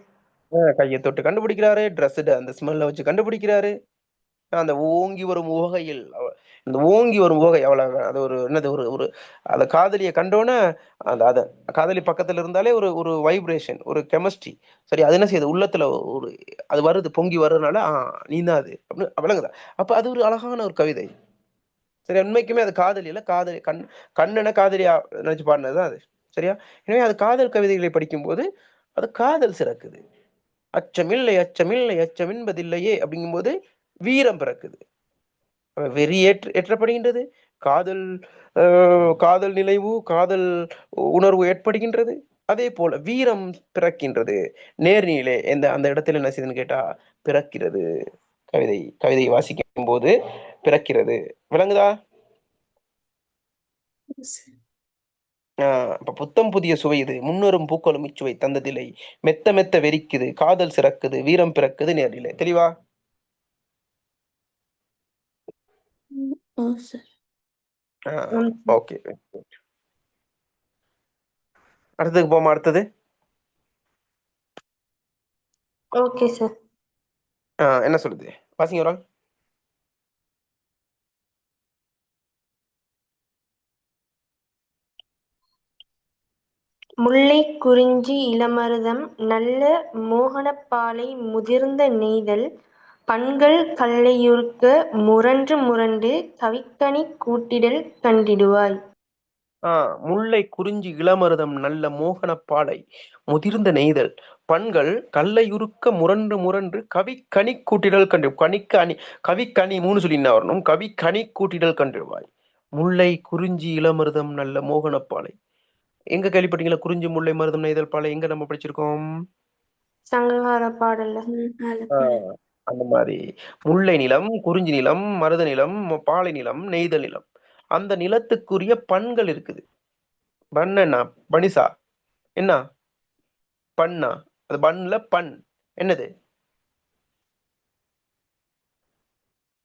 கையை தொட்டு கண்டுபிடிக்கிறாரு, ட்ரெஸ் அந்த ஸ்மெல்ல வச்சு கண்டுபிடிக்கிறாரு. அந்த ஓங்கி வரும் உவகையில் இந்த ஓங்கி வரும் உவகை அவ்வளவு, அது ஒரு என்னது, ஒரு ஒரு அந்த காதலியை கண்டோன்னே அந்த அத காதலி பக்கத்துல இருந்தாலே ஒரு ஒரு வைப்ரேஷன், ஒரு கெமிஸ்ட்ரி. சரி, அது என்ன செய்யுது உள்ளத்துல ஒரு, அது வருது, பொங்கி வர்றதுனால நீ தான் அது அப்படின்னு விளங்குதா? அப்ப அது ஒரு அழகான ஒரு கவிதை. சரி, உண்மைக்குமே அது காதலி இல்ல, காதலி கண்ணனை காதலியா நினைச்சு பாடினதுதான் அது. சரியா? எனவே அது காதல் கவிதைகளை படிக்கும்போது அது காதல் சிறக்குது. அச்சமில்லை அச்சமில்லை அச்சம் என்பதில்லையே அப்படிங்கும்போது வீரம் பிறக்குது, வெறி ஏற்றப்படுகின்றது, காதல் காதல் நிலைவு, காதல் உணர்வு ஏற்படுகின்றது. அதே போல வீரம் பிறக்கின்றது. நேர்நிலை அந்த இடத்துல என்ன செய்யுதுன்னு கேட்டா பிறக்கிறது. கவிதை வாசிக்கும் போது பிறக்கிறது. விளங்குதா? இப்ப புத்தம் புதிய சுவை இது, முன்னரும் பூக்களும் இச்சுவை தந்ததில்லை, மெத்த மெத்த வெறிக்குது, காதல் சிறக்குது, வீரம் பிறக்குது, நேர்நிலை. தெளிவா? ஓகே. அடுத்ததுக்கு போமா? அடுத்தது ஓகே சார். என்ன சொல்லுது? வாசிங்க ஒரு ஆள். முல்லை குறிஞ்சி இளமருதம் நல்ல மோகனப்பாலை முதிர்ந்த நெய்தல் பண்கள் கல்லையுருக்க முரன்று முரண்டு கவிக்கனி கூட்டிடல் கண்டிடுவாய். முல்லை குறிஞ்சி இளமருதம் நல்ல மோகனப்பாலை முதிர்ந்த நெய்தல் பண்கள் கல்லையுருக்க முரன்று முரன்று கவி கனி கூட்டிடல் கண்டு, கனிக்கு அணி, கவி கனி 3 சொல்லி என்ன வரணும்? கவி கனி கூட்டிடல் கண்டிடுவாய். முல்லை குறிஞ்சி இளமருதம் நல்ல மோகனப்பாலை. எங்க கேள்விப்பட்டீங்களா? குறிஞ்சி முல்லை மருதம் நெய்தல் பாலை எங்க நம்ம படிச்சிருக்கோம்? சங்ககார பாடல்ல. அந்த மாதிரி முல்லை நிலம், குறிஞ்சி நிலம், மருத நிலம், பாலை நிலம், நெய்தல் நிலம், அந்த நிலத்துக்குரிய பண்கள் இருக்குது. பண்ணா பனிசா என்ன பண்ணா, அது பண்ணல பண் என்னது?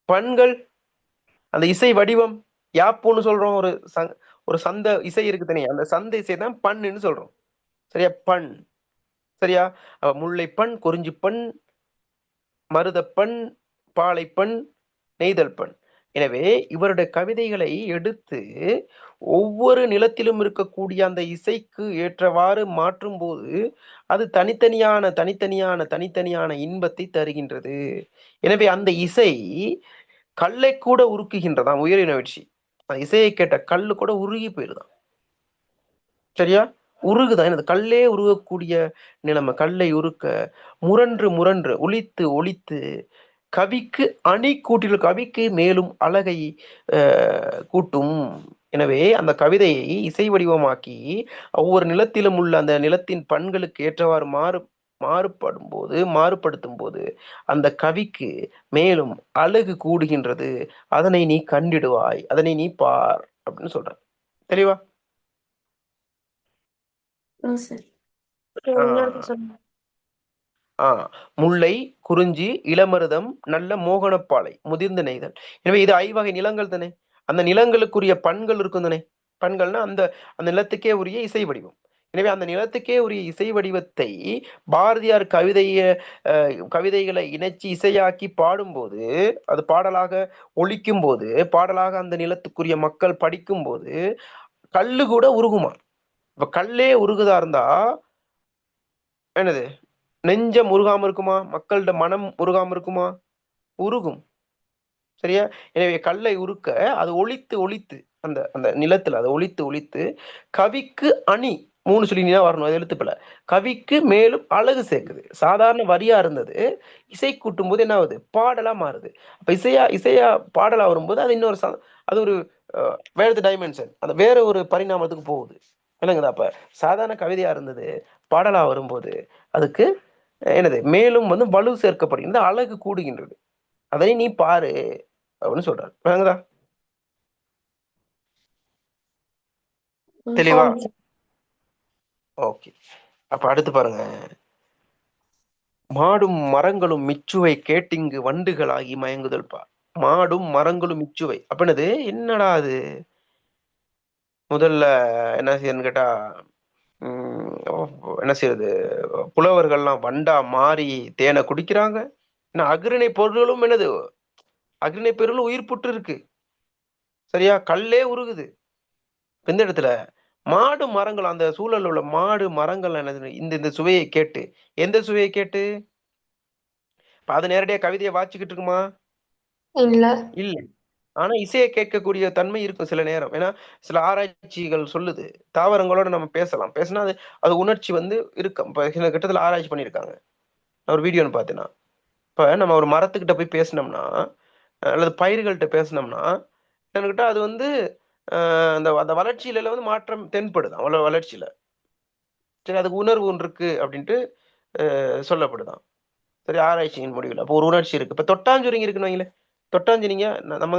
பண்கள் அந்த இசை வடிவம். யாப்புன்னு சொல்றோம், ஒரு சந்த இசை இருக்கு தனியா, அந்த சந்த இசை தான் பண்ணுன்னு சொல்றோம். சரியா? பண். சரியா? முல்லை பண், குறிஞ்சி பண், மருதப்பண், பாலைப்பண், நெய்தல் பண். எனவே இவருடைய கவிதைகளை எடுத்து ஒவ்வொரு நிலத்திலும் இருக்கக்கூடிய அந்த இசைக்கு ஏற்றவாறு மாற்றும் போது அது தனித்தனியான இன்பத்தை தருகின்றது. எனவே அந்த இசை கல்லை கூட உருக்குகின்றதாம். உயிரின வச்சு அந்த இசையை கேட்ட கல்லு கூட உருகி போயிருதான். சரியா? உருகுதான். எனது கல்லே உருகக்கூடிய நிலைமை. கல்லை உருக்க முரன்று ஒலித்து ஒலித்து கவிக்கு அணி கூட்டில் கவிக்கு மேலும் அழகை கூட்டும். எனவே அந்த கவிதையை இசை வடிவமாக்கி ஒவ்வொரு நிலத்திலும் உள்ள அந்த நிலத்தின் பண்களுக்கு ஏற்றவாறு மாறுபடுத்தும் போது அந்த கவிக்கு மேலும் அழகு கூடுகின்றது. அதனை நீ கண்டிடுவாய், அதனை நீ பார் அப்படின்னு சொல்ற. தெளிவா? ஓ சார். இன்னொருக்க சொல்லுங்க. முல்லை, குறிஞ்சி, இளமருதம், நல்ல மோகனப்பாலை, முதிர்ந்த நெய்தல். எனவே இது ஐவகை நிலங்கள் தானே. அந்த நிலங்களுக்குரிய பண்கள் இருக்கும் தானே. பண்கள்னா அந்த அந்த நிலத்துக்கே உரிய இசை வடிவம். எனவே அந்த நிலத்துக்கே உரிய இசை வடிவத்தை பாரதியார் கவிதைகளை இணைச்சி இசையாக்கி பாடும்போது, அது பாடலாக ஒலிக்கும் போது, பாடலாக அந்த நிலத்துக்குரிய மக்கள் படிக்கும் போது கல்லு கூட உருகுமா. இப்ப கல்லே உருகுதா இருந்தா என்னது, நெஞ்சம் உருகாம இருக்குமா? மக்களோட மனம் உருகாம இருக்குமா? உருகும். சரியா? எனவே கல்லை உருக்க அது ஒலித்து அந்த அந்த நிலத்துல அதை ஒலித்து கவிக்கு அணி 3 சொல்லினா வரணும். அது எழுத்துப்பில. கவிக்கு மேலும் அழகு சேர்க்குது. சாதாரண வரியா இருந்தது இசை கூட்டும் போது என்ன ஆகுது? பாடலா மாறுது. அப்ப இசையா பாடலா வரும்போது அது இன்னொரு அது ஒரு வேற டைமென்ஷன், அது வேற ஒரு பரிணாமத்துக்கு போகுது. இல்லைங்களா? அப்ப சாதாரண கவிதையா இருந்தது பாடலா வரும்போது அதுக்கு என்னது மேலும் வலு சேர்க்கப்படுகின்றது, அழகு கூடுகின்றது. அதனை நீ பாரு அப்படின்னு சொல்றாரு. விளங்குதா? தெளிவா? ஓகே. அப்ப அடுத்து பாருங்க. மாடும் மரங்களும் மிச்சுவை கேட்டிங்கு வண்டுகளாகி மயங்குதல் பா. மாடும் மரங்களும் மிச்சுவை அப்படின்னது என்னடா அது? முதல்ல என்ன செய்யணும்னு கேட்டா என்ன செய்யுது, புலவர்கள்லாம் வண்டா மாறி தேனை குடிக்கிறாங்க. அக்ரிணை பொருள்களும் என்னது, அக்ரிணை பொருளும் உயிர் புட்டு இருக்கு. சரியா? கல்லே உருகுது. எந்த இடத்துல? மாடு மரங்கள், அந்த சூழல் உள்ள மாடு மரங்கள் என்னது இந்த சுவையை கேட்டு. எந்த சுவையை கேட்டு? அது நேரடியா கவிதையை வாச்சிக்கிட்டு இருக்குமா? இல்ல. இல்லை. ஆனா இசையை கேட்கக்கூடிய தன்மை இருக்கும் சில நேரம். ஏன்னா சில ஆராய்ச்சிகள் சொல்லுது, தாவரங்களோட நம்ம பேசினா அது உணர்ச்சி இருக்கும். இப்ப சில கட்டத்துல ஆராய்ச்சி பண்ணியிருக்காங்க. ஒரு வீடியோன்னு பார்த்தேன்னா, இப்ப நம்ம ஒரு மரத்துக்கிட்ட போய் பேசினோம்னா அல்லது பயிர்கள்ட்ட பேசினோம்னா என்கிட்ட அது அந்த அந்த வளர்ச்சியில மாற்றம் தென்படுது. அவ்வளவு வளர்ச்சியில சரி அதுக்கு உணர்வு ஒன்று இருக்கு அப்படின்ட்டு சொல்லப்படுதான். சரி, ஆராய்ச்சியின் முடிவில் அப்போ ஒரு உணர்ச்சி இருக்கு. இப்ப தொட்டாஞ்சுருங்கி இருக்குன்னு வைங்களேன். தொட்டாஞ்சுரிங்க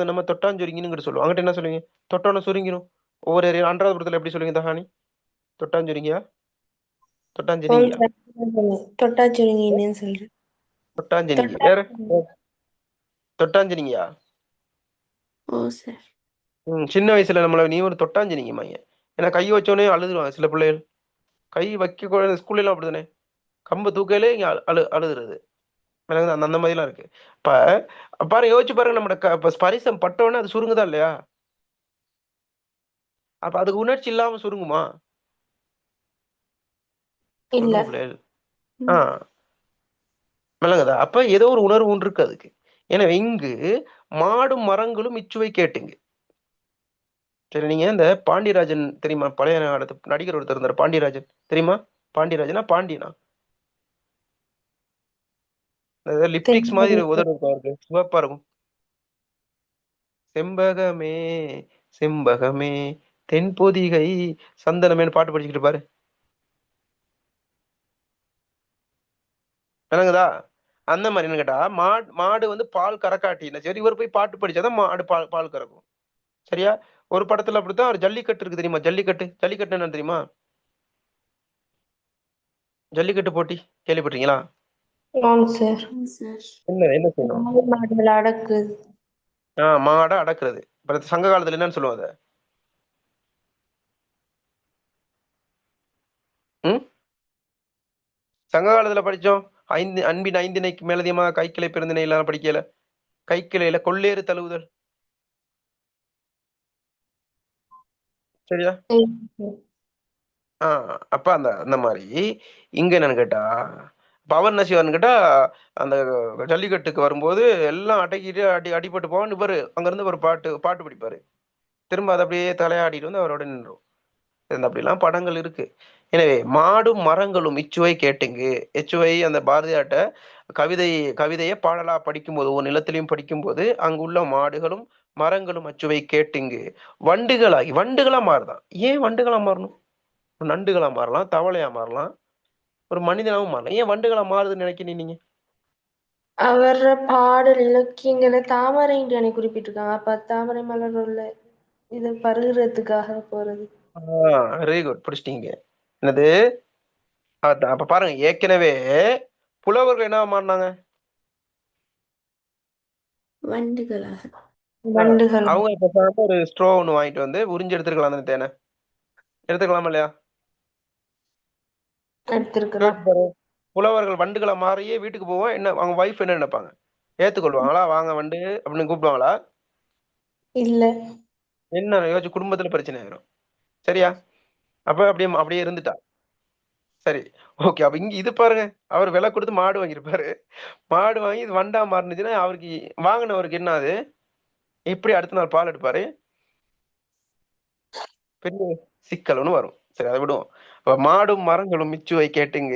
நம்ம தொட்டாஞ்சுருங்கின்னு சொல்லுவோம். அங்கிட்ட என்ன சொல்லுவீங்க? தொட்டோன்னு சுருங்கிடும். ஒவ்வொரு அன்றாதபுரத்துல எப்படி சொல்லுவீங்க தகாணி? தொட்டாஞ்சுருங்கியா? தொட்டாஞ்சுரிங்கியா? தொட்டாச்சுருங்கின்னு சொல்றேன். தொட்டாஞ்சுரிங்கி வேற? தொட்டாஞ்சுரிங்கியா? ஓ சார். சின்ன வயசுல நீ ஒரு தொட்டாஞ்சுரிங்கி மையன். ஏன்னா கை வச்சோடனே அழுதுருவாங்க சில பிள்ளைகள். கை வைக்க ஸ்கூல்ல எல்லாம் அப்படிதானே, கம்பு தூக்கையிலே இங்க அழுதுறது. அந்த மாதிரிலாம் இருக்கு. இப்ப பாருங்க, யோசிச்சு பாருங்க, நம்ம ஸ்பரிசம் பட்டோன்னே அது சுருங்குதா இல்லையா? அப்ப அதுக்கு உணர்ச்சி இல்லாம சுருங்குமா? இல்ல. சொல்லுங்க பிள்ளைகள். விளங்குதா? அப்ப ஏதோ ஒரு உணர்வு ஒன்று இருக்கு அதுக்கு. எனவே இங்கு மாடும் மரங்களும் இச்சுவை கேட்டுங்க. சரி, நீங்க இந்த பாண்டியராஜன் தெரியுமா? பழைய நடிகர் ஒருத்தர் இருந்தார், பாண்டியராஜன் தெரியுமா? பாண்டியராஜனா பாண்டியனா? லிப்டிக்ஸ் மாதிரி உதடு இருக்கும் அவருக்கு, சிவப்பா இருக்கும். செம்பகமே செம்பகமே தென்பொதிகை சந்தனமேன்னு பாட்டு படிச்சுக்கிட்டு பாரு. விளங்குதா? அந்த மாதிரி என்ன கேட்டா, மாடு பால் கறக்காட்டினா சரி, இவர் போய் பாட்டு படிச்சாதான் மாடு பால் கறக்கும். சரியா? ஒரு படத்துல அப்படித்தான் ஒரு ஜல்லிக்கட்டு இருக்கு தெரியுமா? ஜல்லிக்கட்டு என்ன தெரியுமா? ஜல்லிக்கட்டு போட்டி கேள்விப்பட்டீங்களா? ஆமாம் சார். என்ன செய்யணும்? மாடுகளை அடக்குது. மாடை அடக்குறது. சங்க காலத்துல என்னன்னு சொல்லுவாங்க? சங்க காலத்துல படிச்சோம். அன்பின் ஐந்தினைக்கு மேலதியமா கைக்கிளை பெருந்தினை எல்லாம் படிக்கல. கைக்கிளையில கொள்ளேறு தழுவுதல். சரியா? அப்ப அந்த அந்த மாதிரி இங்க என்னன்னு கேட்டா, இப்ப அவர் என்ன செய்வாருன்னு கேட்டா, அந்த ஜல்லிக்கட்டுக்கு வரும்போது எல்லாம் அடக்கிட்டு அடிபட்டு போவான்னு இவரு அங்கிருந்து ஒரு பாட்டு பாட்டு படிப்பாரு. திரும்ப அது அப்படியே தலையாடிட்டு வந்து அவரோட நின்றும். இந்த அப்படிலாம் படங்கள் இருக்கு. எனவே மாடும் மரங்களும் இச்சுவை கேட்டுங்கு. எச்சுவை அந்த பாரதியார்ட்ட கவிதைய பாடலா படிக்கும்போது, ஒரு நிலத்திலையும் படிக்கும்போது, அங்குள்ள மாடுகளும் மரங்களும் அச்சுவை கேட்டுங்கு. வண்டுகளா மாறுதான். ஏன் வண்டுகளா மாறணும்? நண்டுகளா மாறலாம், தவளையா மாறலாம், ஒரு மனிதனாவும் மாறலாம். ஏன் வண்டுகளா மாறுதுன்னு நினைக்கிறீங்க நீங்க? அவர பாடல் இலக்கியங்களை தாமரை குறிப்பிட்டிருக்காங்க. அப்ப தாமரை மலர் உள்ள இது பருகிறதுக்காக போறது. வெரி குட், பிடிச்சிட்டீங்க. என்னது? அப்ப பாருங்க, ஏற்கனவே புலவர்கள் என்ன மாறினாங்க? வண்டுகளாக. வண்டுகள் அவங்க இப்ப ஒரு ஸ்ட்ரோ ஒண்ணு வாங்கிட்டு வந்து உறிஞ்சு எடுத்துருக்கலாம் தானே தேனை? எடுத்துக்கலாமா இல்லையா? எடுத்திருக்கலாம். யோசிச்சு பாரு. புலவர்கள் வண்டுகளை மாறியே வீட்டுக்கு போவோம். என்ன அவங்க வைஃப் என்ன நினைப்பாங்க? ஏத்துக்கொள்வாங்களா? வாங்க வண்டு அப்படின்னு கூப்பிடுவாங்களா? இல்ல. என்ன யோசிச்சு, குடும்பத்துல பிரச்சனை ஆயிரும். சரியா? அப்ப அப்படியே அப்படியே இருந்துட்டா. சரி, ஓகே. அப்ப இங்க இது பாருங்க, அவர் விலை கொடுத்து மாடு வாங்கியிருப்பாரு. மாடு வாங்கி இது வண்டா மாறுனுச்சுன்னா அவருக்கு வாங்கினவருக்கு என்ன ஆகுது? எப்படி அடுத்த நாள் பால் எடுப்பாரு? பெரிய சிக்கல்னு வரும். சரி, அதை விடுவோம். அப்ப மாடும் மரங்களும் மிச்சுவை கேட்டுங்க.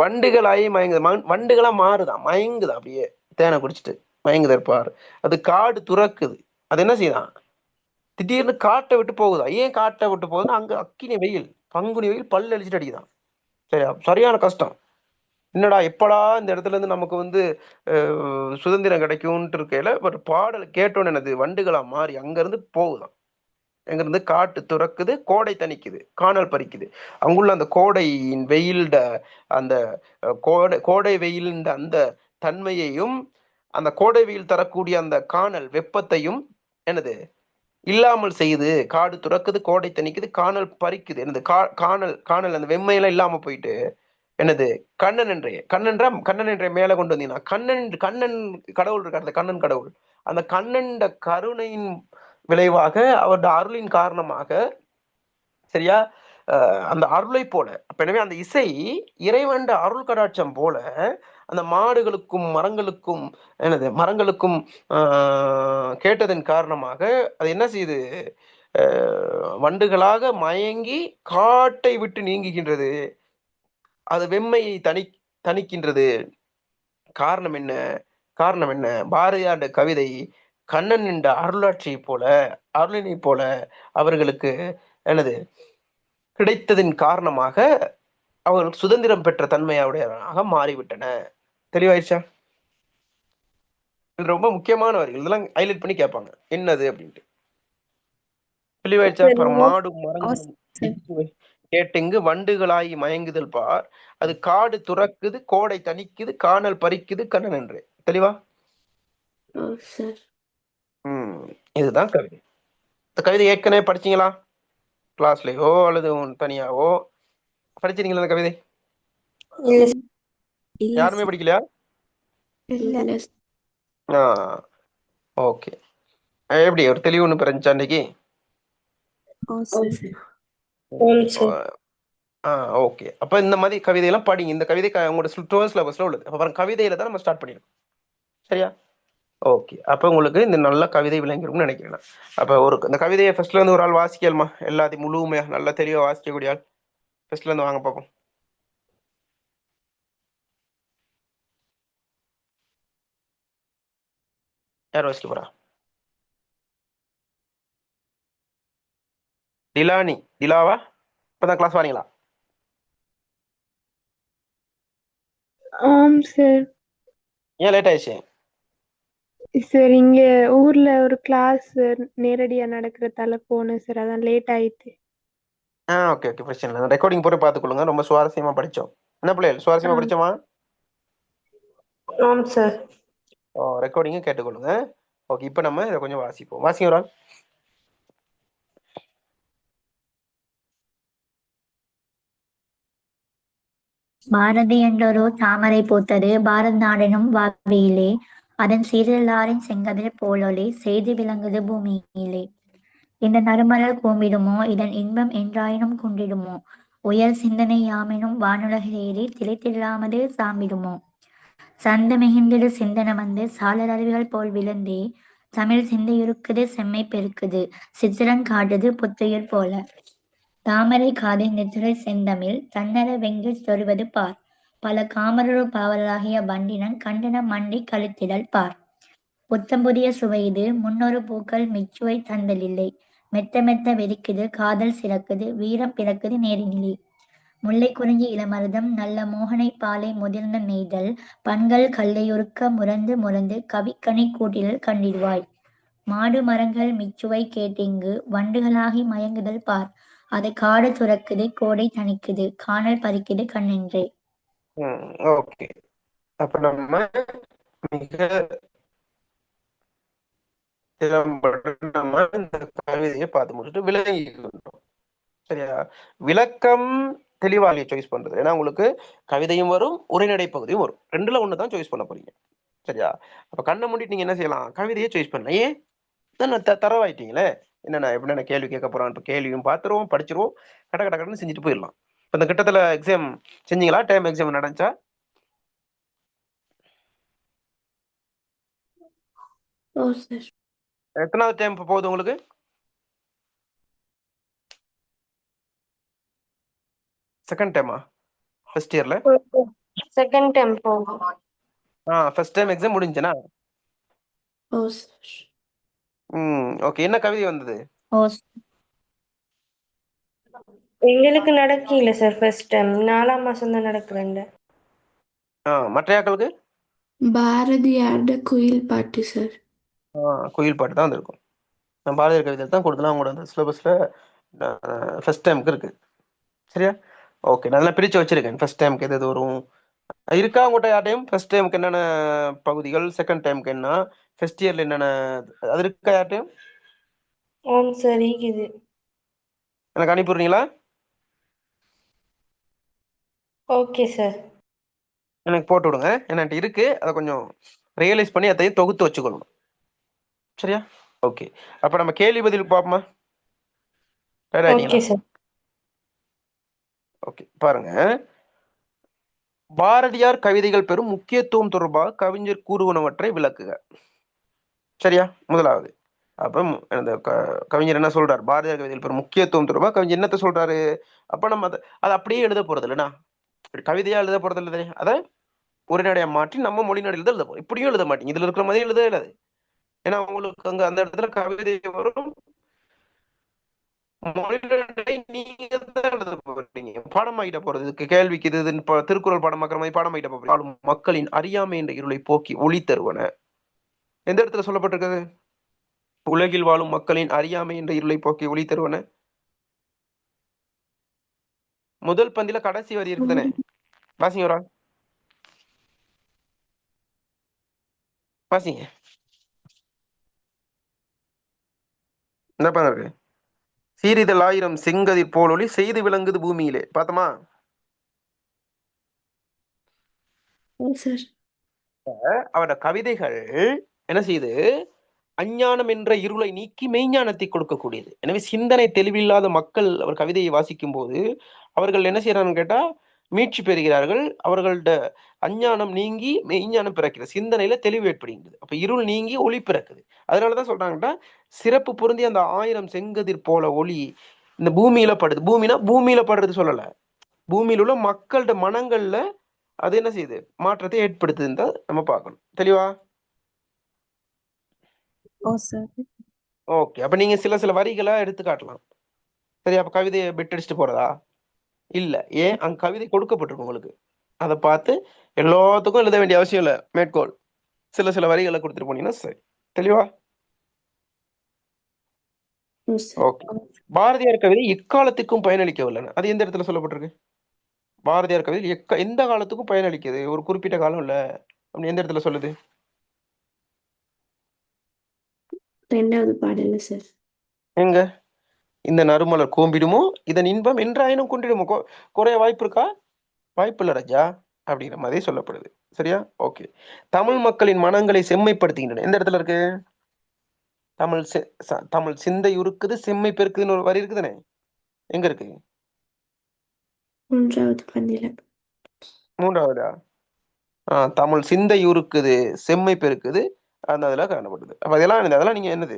வண்டுகளாகி மயங்குது. வண்டுகளா மாறுதான், மயங்குதான் அப்படியே தேனை குடிச்சிட்டு மயங்குது இருப்பாரு. அது காடு துறக்குது. அது என்ன செய்யுதான்? திடீர்னு காட்டை விட்டு போகுதா? ஏன் காட்டை விட்டு போகுதுன்னா, அங்க அக்கினி வெயில், பங்குனி வெயில் பல்லு அடிச்சுட்டு அடிக்குதான். சரியா? சரியான கஷ்டம். என்னடா எப்படா இந்த இடத்துல இருந்து நமக்கு வந்து சுதந்திரம் கிடைக்கும்ட்டு இருக்கையில ஒரு பாடல் கேட்டோன்னு என்னது வண்டுகளா மாறி அங்க இருந்து போகுதான். எங்கிருந்து காட்டு துறக்குது, கோடை தணிக்குது, காணல் பறிக்குது. அங்குள்ள அந்த கோடையின் வெயில்ட அந்த கோடை வெயிலின் அந்த தன்மையையும், அந்த கோடை வெயில் தரக்கூடிய அந்த காணல் வெப்பத்தையும் என்னது இல்லாமல் செய்யுது. காடு துறக்குது, கோடை தணிக்குது, காணல் பறிக்குது. என்னது காணல் காணல் அந்த வெம்மையெல்லாம் இல்லாம போயிட்டு என்னது கண்ணன் என்றே மேல கொண்டு வந்தீங்கன்னா, கண்ணன் கடவுள் இருக்கார், அந்த கண்ணன் கடவுள். அந்த கண்ணன் கருணையின் விளைவாக, அவருடைய அருளின் காரணமாக, சரியா, அந்த அருளை போல, அப்ப எனவே அந்த இசை இறைவன் அருள் கடாட்சம் போல அந்த மாடுகளுக்கும் மரங்களுக்கும் கேட்டதன் காரணமாக அது என்ன செய்யுது? வண்டுகளாக மயங்கி காட்டை விட்டு நீங்குகின்றது. அது வெம்மையை தணிக்கின்றது. காரணம் என்ன? பாரதியார் கவிதை கண்ணன் என்ற அருளினை போல அவர்களுக்கு என்னது கிடைத்ததின் காரணமாக அவர்கள் சுதந்திரம் பெற்ற தன்மையுடையவராக மாறிவிட்டன. தெளிவாயிருச்சா? இது ரொம்ப முக்கியமான வரிகள். இதெல்லாம் ஹைலைட் பண்ணி கேட்பாங்க, என்னது அப்படின்ட்டு. தெளிவாயிருச்சா? மாடும் மரங்களும் கேட்டுங்கு வண்டுகளாகி மயங்குதல் பார். அது காடு துறக்குது, கோடை தணிக்குது, காணல் பறிக்குது, கண்ணன் என்று. தெளிவா? இதுதான் கவிதை. இந்த கவிதை ஏற்கனவே படிச்சீங்களா? கிளாஸ்லயோ அல்லது தனியாவோ படிச்சிருக்கீங்களா இந்த கவிதை? யாருமே படிக்கலையா? ஓகே. எப்படி ஒரு தெளிவு ஒண்ணு பிறந்துச்சா அன்னைக்கு? ஓகே. அப்ப இந்த மாதிரி கவிதையெல்லாம் படிங்க. இந்த கவிதை உங்களோட 12th சிலபஸ்ல உள்ளது. அப்புறம் கவிதையில தான் நம்ம ஸ்டார்ட் பண்ணிடணும். சரியா? ஓகே. அப்ப உங்களுக்கு இந்த நல்ல கவிதை விளங்கிருக்கும்னு நினைக்கிறேன். அப்ப இந்த கவிதையை ஃபர்ஸ்ட்ல இருந்து ஒரு ஆள் வாசிக்கலாமா? எல்லாத்தையும் முழுமையா நல்லா தெளிவா வாசிக்கக்கூடிய ஆள் ஃபர்ஸ்ட்ல இருந்து வாங்க பார்ப்போம். யார் வாசிக்க போறா? டிலாவா? இப்பதான் கிளாஸ் வரீங்களா? ஆம் சார். ஏன் லேட் ஆயிடுச்சு? சார் இங்க ஊர்ல ஒரு கிளாஸ் நேரடியா நடக்கிறதால போனேன் சார், அதான் லேட் ஆயிட்டு. ஓகே ஓகே, பிரச்சனை இல்லை. ரெக்கார்டிங் போட்டு பார்த்துக்கொள்ளுங்க. ரொம்ப சுவாரஸ்யமா படிச்சோம். என்ன பிள்ளைகள் சுவாரஸ்யமா படிச்சோமா? ஆம் சார். ரெக்கார்டிங்கும் கேட்டுக்கொள்ளுங்க. ஓகே, இப்போ நம்ம இதை கொஞ்சம் வாசிப்போம். வாசிங்க ஒரு ஆள். பாரதி என்றொரு தாமரை பூத்தது பாரத நாடெனும் வாவியிலே, அதன் சீரெல்லாரின் செங்கதிர் போலொளி செய்து விளங்குது பூமியிலே. இந்த நறுமலர் கூம்பிடுமோ இதன் இன்பம் என்றாயினும் குன்றிடுமோ உயர் சிந்தனை யாமெனும் வானுலகேறி திளைத்திடாமது சாம்பிடுமோ சந்த மிகுந்திடு சிந்தன வந்து சாளர அருவிகள் போல் விழுந்தே தமிழ் சிந்தையுருக்குது செம்மை பெருக்குது சித்திரங் காட்டுது புத்துயிர் போல தாமரை காதை நெற்றிலை செந்தமிழ் தன்னர வெங்கில் சொருவது பார் பல காமரரு பாவலராகிய வண்டினன் கண்டன மண்டி கழுத்திடல் பார் புத்தம் புதிய சுவையுது முன்னொரு பூக்கள் மிச்சுவை தந்தலில்லை மெத்த மெத்த வெடிக்குது காதல் சிறக்குது வீரம் பிறக்குது நேரினிலே முல்லை குறிஞ்சி இளமருதம் நல்ல மோகனை பாலை முதிர்ந்த நெய்தல் பண்கள் கல்லையுருக்க முரந்து முரந்து கவிக்கணி கூட்டில் கண்டிடுவாய் மாடு மரங்கள் மிச்சுவை கேட்டிங்கு வண்டுகளாகி மயங்குதல் பார் அதை காடு துறக்குது கோடை தணிக்குது காணல் பறிக்குது கண்ணென்றே. ஓகே. அப்ப நம்ம மிக திறம்பட நம்ம இந்த கவிதையை பார்த்து முடிச்சுட்டு விளங்கிக்கிட்டோம். சரியா? விளக்கம் தெளிவா நீங்க சாய்ஸ் பண்றது. ஏன்னா உங்களுக்கு கவிதையும் வரும், உரைநடை பகுதியும் வரும். ரெண்டுல ஒண்ணுதான் சாய்ஸ் பண்ண போறீங்க. சரியா? அப்ப கண்ணை மூடிட்டு நீங்க என்ன செய்யலாம்? கவிதையை சாய்ஸ் பண்ணலாம். ஏன்? தரவாயிட்டீங்களே. என்னென்ன எப்படின்னா கேள்வி கேட்க போறோம். இப்ப கேள்வியும் பார்த்துருவோம், படிச்சிருவோம், கட கட கடன்னு செஞ்சுட்டு போயிடலாம். இப்ப இந்த கிட்டத்துல எக்ஸாம் செஞ்சீங்களா? டைம் எக்ஸாம் நடந்துச்சா? ஓ சார். எத்தனாவது டைம் இப்போ போகுது உங்களுக்கு? செகண்ட் டைமா? ஃபர்ஸ்ட் இயர்ல? செகண்ட் டைம் போகும். ஃபர்ஸ்ட் டைம் எக்ஸாம் முடிஞ்சுனா? ஓ சார். ஓகே. என்ன கவிதை வந்தது? ஓ எங்களுக்கு நடக்கல சார் ஃபர்ஸ்ட் டைம். 4ஆம் மாசம் தான் நடக்குறேன். மற்றையாக்களுக்கு பாரதியாரோட குயில் பாட்டு சார். குயில் பாட்டு தான் வந்திருக்கும். நான் பாரதியார் கவிதை தான் கொடுத்தலாம் உங்களோட அந்த சிலபஸ்ல ஃபர்ஸ்ட் டைமுக்கு இருக்கு. சரியா? ஓகே. நல்லா பிரிச்சு வச்சிருக்கேன். ஃபர்ஸ்ட் டைமுக்கு எது வரும் இருக்கா உங்கள்கிட்ட? யார்டையும் ஃபர்ஸ்ட் டைமுக்கு என்னென்ன பகுதிகள், செகண்ட் டைமுக்கு என்ன, ஃபர்ஸ்ட் இயர்ல என்னென்ன அது இருக்கா யார்டையும்? ஆம் சார் இருக்குது. எனக்கு அனுப்பிடுறீங்களா? Okay sir. எனக்கு போட்டு விடுங்க. என்கிட்ட இருக்கு. அதை கொஞ்சம் ரியலைஸ் பண்ணி அதையும் தொகுத்து வச்சுக்கொள்ளணும். சரியா? ஓகே. அப்ப நம்ம கேள்வி பதில் பார்ப்போமா? Okay sir. ஓகே. பாருங்க. பாரதியார் கவிதைகள் பெறும் முக்கியத்துவம் தொடர்பாக கவிஞர் கூறுவனவற்றை விளக்குக. சரியா? முதலாவது. அப்ப அந்த கவிஞர் என்ன சொல்றாரு? பாரதியார் கவிதைகள் பெறும் முக்கியத்துவம் தொடர்பாக கவிஞர் என்னத்த சொல்றாரு? அப்ப நம்ம அதை அப்படியே எழுத போறது இல்லைன்னா, கவிதையா எழுத போறது இல்லை. அதை உரைநடையா மாற்றி நம்ம மொழி நடையில் தான் எழுத போறோம். இப்படியும் எழுத மாட்டீங்க. இதுல இருக்கிற மாதிரி எழுத இல்லாது. ஏன்னா உங்களுக்கு அங்க அந்த இடத்துல கவிதை வரும், மொழிநடை நீங்க தான் எழுத போறீங்க. பாடமாகிட்ட போறது. கேள்விக்கு இது திருக்குறள் பாடமாக்குற மாதிரி பாடமாகிட்ட போறீங்க. மக்களின் அறியாமை என்ற இருளை போக்கி ஒளி தருவன. எந்த இடத்துல சொல்லப்பட்டிருக்குது? உலகில் வாழும் மக்களின் அறியாமை என்ற இருளை போக்கி ஒளி தருவன. முதல் பந்தில கடைசி வரி இருக்குதானே? வாசிங்க ஒரு ஆள். வாசிங்க. என்னப்பா இருக்கு? சீரிதழ் ஆயிரம் செங்கதிர் போலொளி செய்து விளங்குது பூமியிலே. பார்த்தோமா? ஓ சார். அவரோட கவிதைகள் என்ன செய்யுது? அஞ்ஞானம் என்ற இருளை நீக்கி மெய்ஞானத்தை கொடுக்கக்கூடியது. எனவே சிந்தனை தெளிவில்லாத மக்கள் அவர் கவிதையை வாசிக்கும் போது அவர்கள் என்ன செய்யறாங்கன்னு கேட்டா மீட்சி பெறுகிறார்கள். அவர்களோட அஞ்ஞானம் நீங்கி மெய்ஞானம் பிறக்கிறது. சிந்தனையில தெளிவு ஏற்படுகிறது. அப்ப இருள் நீங்கி ஒளி பிறக்குது. அதனாலதான் சொல்றாங்கன்னா சிறப்பு பொருந்தி அந்த 1000 செங்கதிர் போல ஒளி இந்த பூமியில படுது. பூமியில படுறது சொல்லல, பூமியில உள்ள மக்களோட மனங்கள்ல அது என்ன செய்யுது? மாற்றத்தை ஏற்படுத்துதுன்னு தான் நம்ம பார்க்கணும். தெளிவா? ஓகே. அப்ப நீங்க சில வரிகளை எடுத்து காட்டலாம். சரி, அப்ப கவிதையை பிட் அடிச்சுட்டு போறதா? இல்ல. ஏன்? அங்க கவிதை கொடுக்கப்பட்டிருக்கும் உங்களுக்கு. அதை பார்த்து எல்லாத்துக்கும் எழுத வேண்டிய அவசியம் இல்லை. மேற்கோள் சில வரிகளை கொடுத்துட்டு போனீங்கன்னா சரி. தெளிவா? ஓகே. பாரதியார் கவிதை எக்காலத்துக்கும் பயனளிக்கவில்லை. அது எந்த இடத்துல சொல்லப்பட்டிருக்கு? பாரதியார் கவிதை எந்த காலத்துக்கும் பயனளிக்குது, ஒரு குறிப்பிட்ட காலம் இல்ல அப்படின்னு எந்த இடத்துல சொல்லுது? 2வது பாடல்ல சார். எங்க? இந்த நறுமலர் கோம்பிடுமோ இதன் இன்பம் என்றாயினும் குன்றிடுமோ. குறைய வாய்ப்பு இருக்கா? வாய்ப்பு இல்ல ராஜா அப்படிங்கிற மாதிரி சொல்லப்படுது. சரியா? ஓகே. தமிழ் மக்களின் மனங்களை செம்மைப்படுத்துகின்றன. எந்த இடத்துல இருக்கு? தமிழ் சிந்தை உருக்குது செம்மை பெருக்குதுன்னு ஒரு வரி இருக்குதுனே, எங்க இருக்கு? 3வது பந்தில. 3வதா? தமிழ் சிந்தை உருக்குது செம்மை பெருக்குது அந்த இதுல காணப்படுது. அப்ப அதெல்லாம் நீங்க என்னது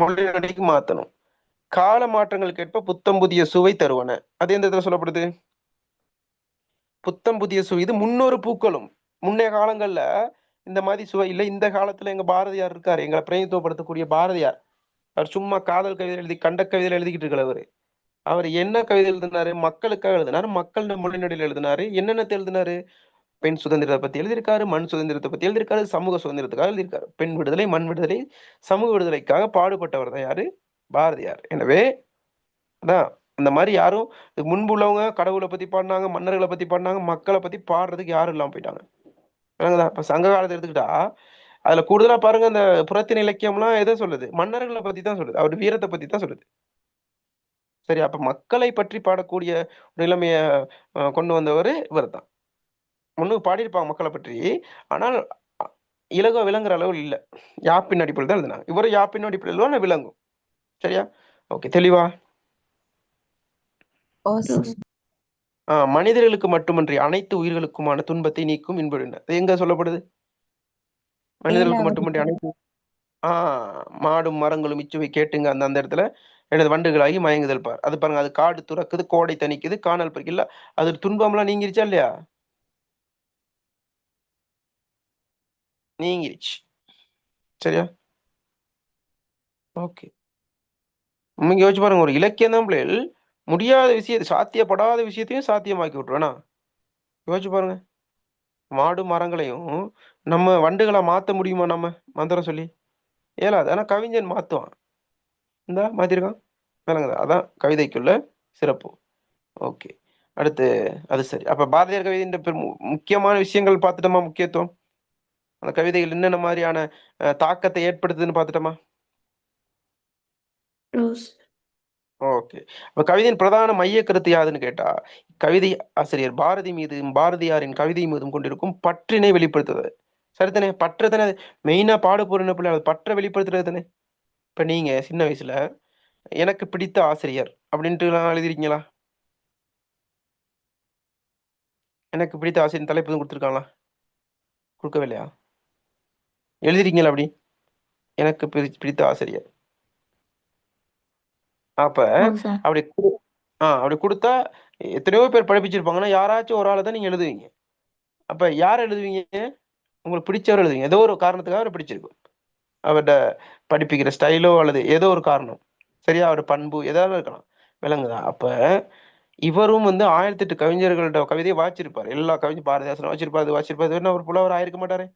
மொழி நடைக்கு மாத்தணும். கால மாற்றங்களுக்கு ஏற்ப புத்தம் புதிய சுவை தருவன. அது எந்த இடத்துல சொல்லப்படுது? புத்தம் புதிய சுவை. இது முன்னொரு பூக்களும். முன்னைய காலங்கள்ல இந்த மாதிரி சுவை இல்லை. இந்த காலத்துல எங்க பாரதியார் இருக்காரு, எங்களை பிரதிநிதித்துவப்படுத்தக்கூடிய பாரதியார். அவர் சும்மா காதல் கவிதை எழுதி கண்ட கவிதையில எழுதிக்கிட்டு இருக்கிறவர். அவர் என்ன கவிதை எழுதினாரு? மக்களுக்காக எழுதினாரு, மக்கள் மொழிநடையில் எழுதினாரு. என்னென்னத்தை எழுதினாரு? பெண் சுதந்திரத்தை பத்தி எழுதியிருக்காரு, மண் சுதந்திரத்தை பத்தி எழுதியிருக்காரு, சமூக சுதந்திரத்துக்காக எழுதியிருக்காரு. பெண் விடுதலை, மண் விடுதலை, சமூக விடுதலைக்காக பாடுபட்டவர் தான் யாரு? பாரதியார். எனவே அதான் அந்த மாதிரி யாரும் முன்பு உள்ளவங்க கடவுளை பத்தி பாடினாங்க, மன்னர்களை பத்தி பாடினாங்க, மக்களை பத்தி பாடுறதுக்கு யாரும் இல்லாம போயிட்டாங்க. இப்ப சங்க காலத்தை எடுத்துக்கிட்டா அதுல கூடுதலா பாருங்க, இந்த புறத்தின இலக்கியம்லாம் எதை சொல்லுது? மன்னர்களை பத்தி தான் சொல்லுது, அவர் வீரத்தை பத்தி தான் சொல்லுது. சரி, அப்ப மக்களை பற்றி பாடக்கூடிய ஒரு நிலைமைய கொண்டு வந்தவர் இவர் தான். முன்னுக்கு பாடியிருப்பாங்க மக்களை பற்றி, ஆனால் இலகுவா விளங்குற அளவில் இல்ல. யாப்பின் அடிப்படையில் தான் எழுதினாங்க. இவரும் யாப்பின் அடிப்படையில் தான் விளங்கும். சரியா? ஓகே, தெளிவா? மனிதர்களுக்கு மட்டுமன்றி அனைத்து உயிர்களுக்குமான துன்பத்தை நீக்கும் இன்புடன். அது எங்க சொல்லப்படுது? மனிதர்களுக்கு மட்டுமன்றி அனைத்து மாடும் மரங்களும் இச்சுவை கேட்டுங்க அந்த அந்த இடத்துல எனது வண்டுகளாகி மயங்குதல் பார். அது பாருங்க, அது காடு துறக்குது, கோடை தணிக்குது, காணல் பறிக்கல. அது துன்பம்லாம் நீங்கிருச்சா இல்லையா? நீங்கிருச்சு. சரியா? ஓகே, நீங்க யோசிச்சு பாருங்க, ஒரு இலக்கியம் தான் பிள்ளைகள் முடியாத விஷயத்தை, சாத்தியப்படாத விஷயத்தையும் சாத்தியமாக்கி விட்டுருவேனா? யோசிச்சு பாருங்க. மாடு மரங்களையும் நம்ம வண்டுகளை மாத்த முடியுமா? நம்ம மந்திரம் சொல்லி இயலாது. ஆனா கவிஞன் மாத்துவான். இந்த மாத்திருக்கான். விளங்குதா? அதான் கவிதைக்குள்ள சிறப்பு. ஓகே, அடுத்து அது சரி. அப்ப பாரதியார் கவிதை முக்கியமான விஷயங்கள் பார்த்துட்டோமா? முக்கியத்துவம், அந்த கவிதைகள் என்னென்ன மாதிரியான தாக்கத்தை ஏற்படுத்துதுன்னு பார்த்துட்டோமா? ஓகே, அப்ப கவிதையின் பிரதான மைய கருத்து யாதுன்னு கேட்டா, கவிதை ஆசிரியர் பாரதி மீதும் பாரதியாரின் கவிதை மீதும் கொண்டிருக்கும் பற்றினை வெளிப்படுத்துது. சரிதானே? பற்று தானே மெயினா பாட போற பிள்ளை, அது பற்றை வெளிப்படுத்துறது தானே. இப்ப நீங்க சின்ன வயசுல எனக்கு பிடித்த ஆசிரியர் அப்படின்ட்டு எழுதிருக்கீங்களா? எனக்கு பிடித்த ஆசிரியர் தலைப்பு எதுவும் கொடுத்துருக்காங்களா? கொடுக்கவே இல்லையா? எழுதிருக்கீங்களா அப்படி? எனக்கு பிடித்த ஆசிரியர். அப்ப அப்படி அப்படி கொடுத்தா எத்தனையோ பேர் படிப்பிச்சிருப்பாங்கன்னா யாராச்சும் ஒரு ஆளை தான் நீங்க எழுதுவீங்க. அப்ப யார் எழுதுவீங்க? உங்களுக்கு பிடிச்சவர் எழுதுவீங்க. ஏதோ ஒரு காரணத்துக்காக அவரை பிடிச்சிருக்கும். அவர்கிட்ட படிப்பிக்கிற ஸ்டைலோ அல்லது ஏதோ ஒரு காரணம். சரியா? அவர் பண்பு ஏதாவது இருக்கலாம். விளங்குதா? அப்ப இவரும் 1008 கவிஞர்களோட கவிதையை வாசிச்சிருப்பாரு. எல்லா கவிஞர் பாரதிதாசன் வாசிச்சிருப்பாரு. அவர் புலவர் ஆயிருக்க மாட்டாரு.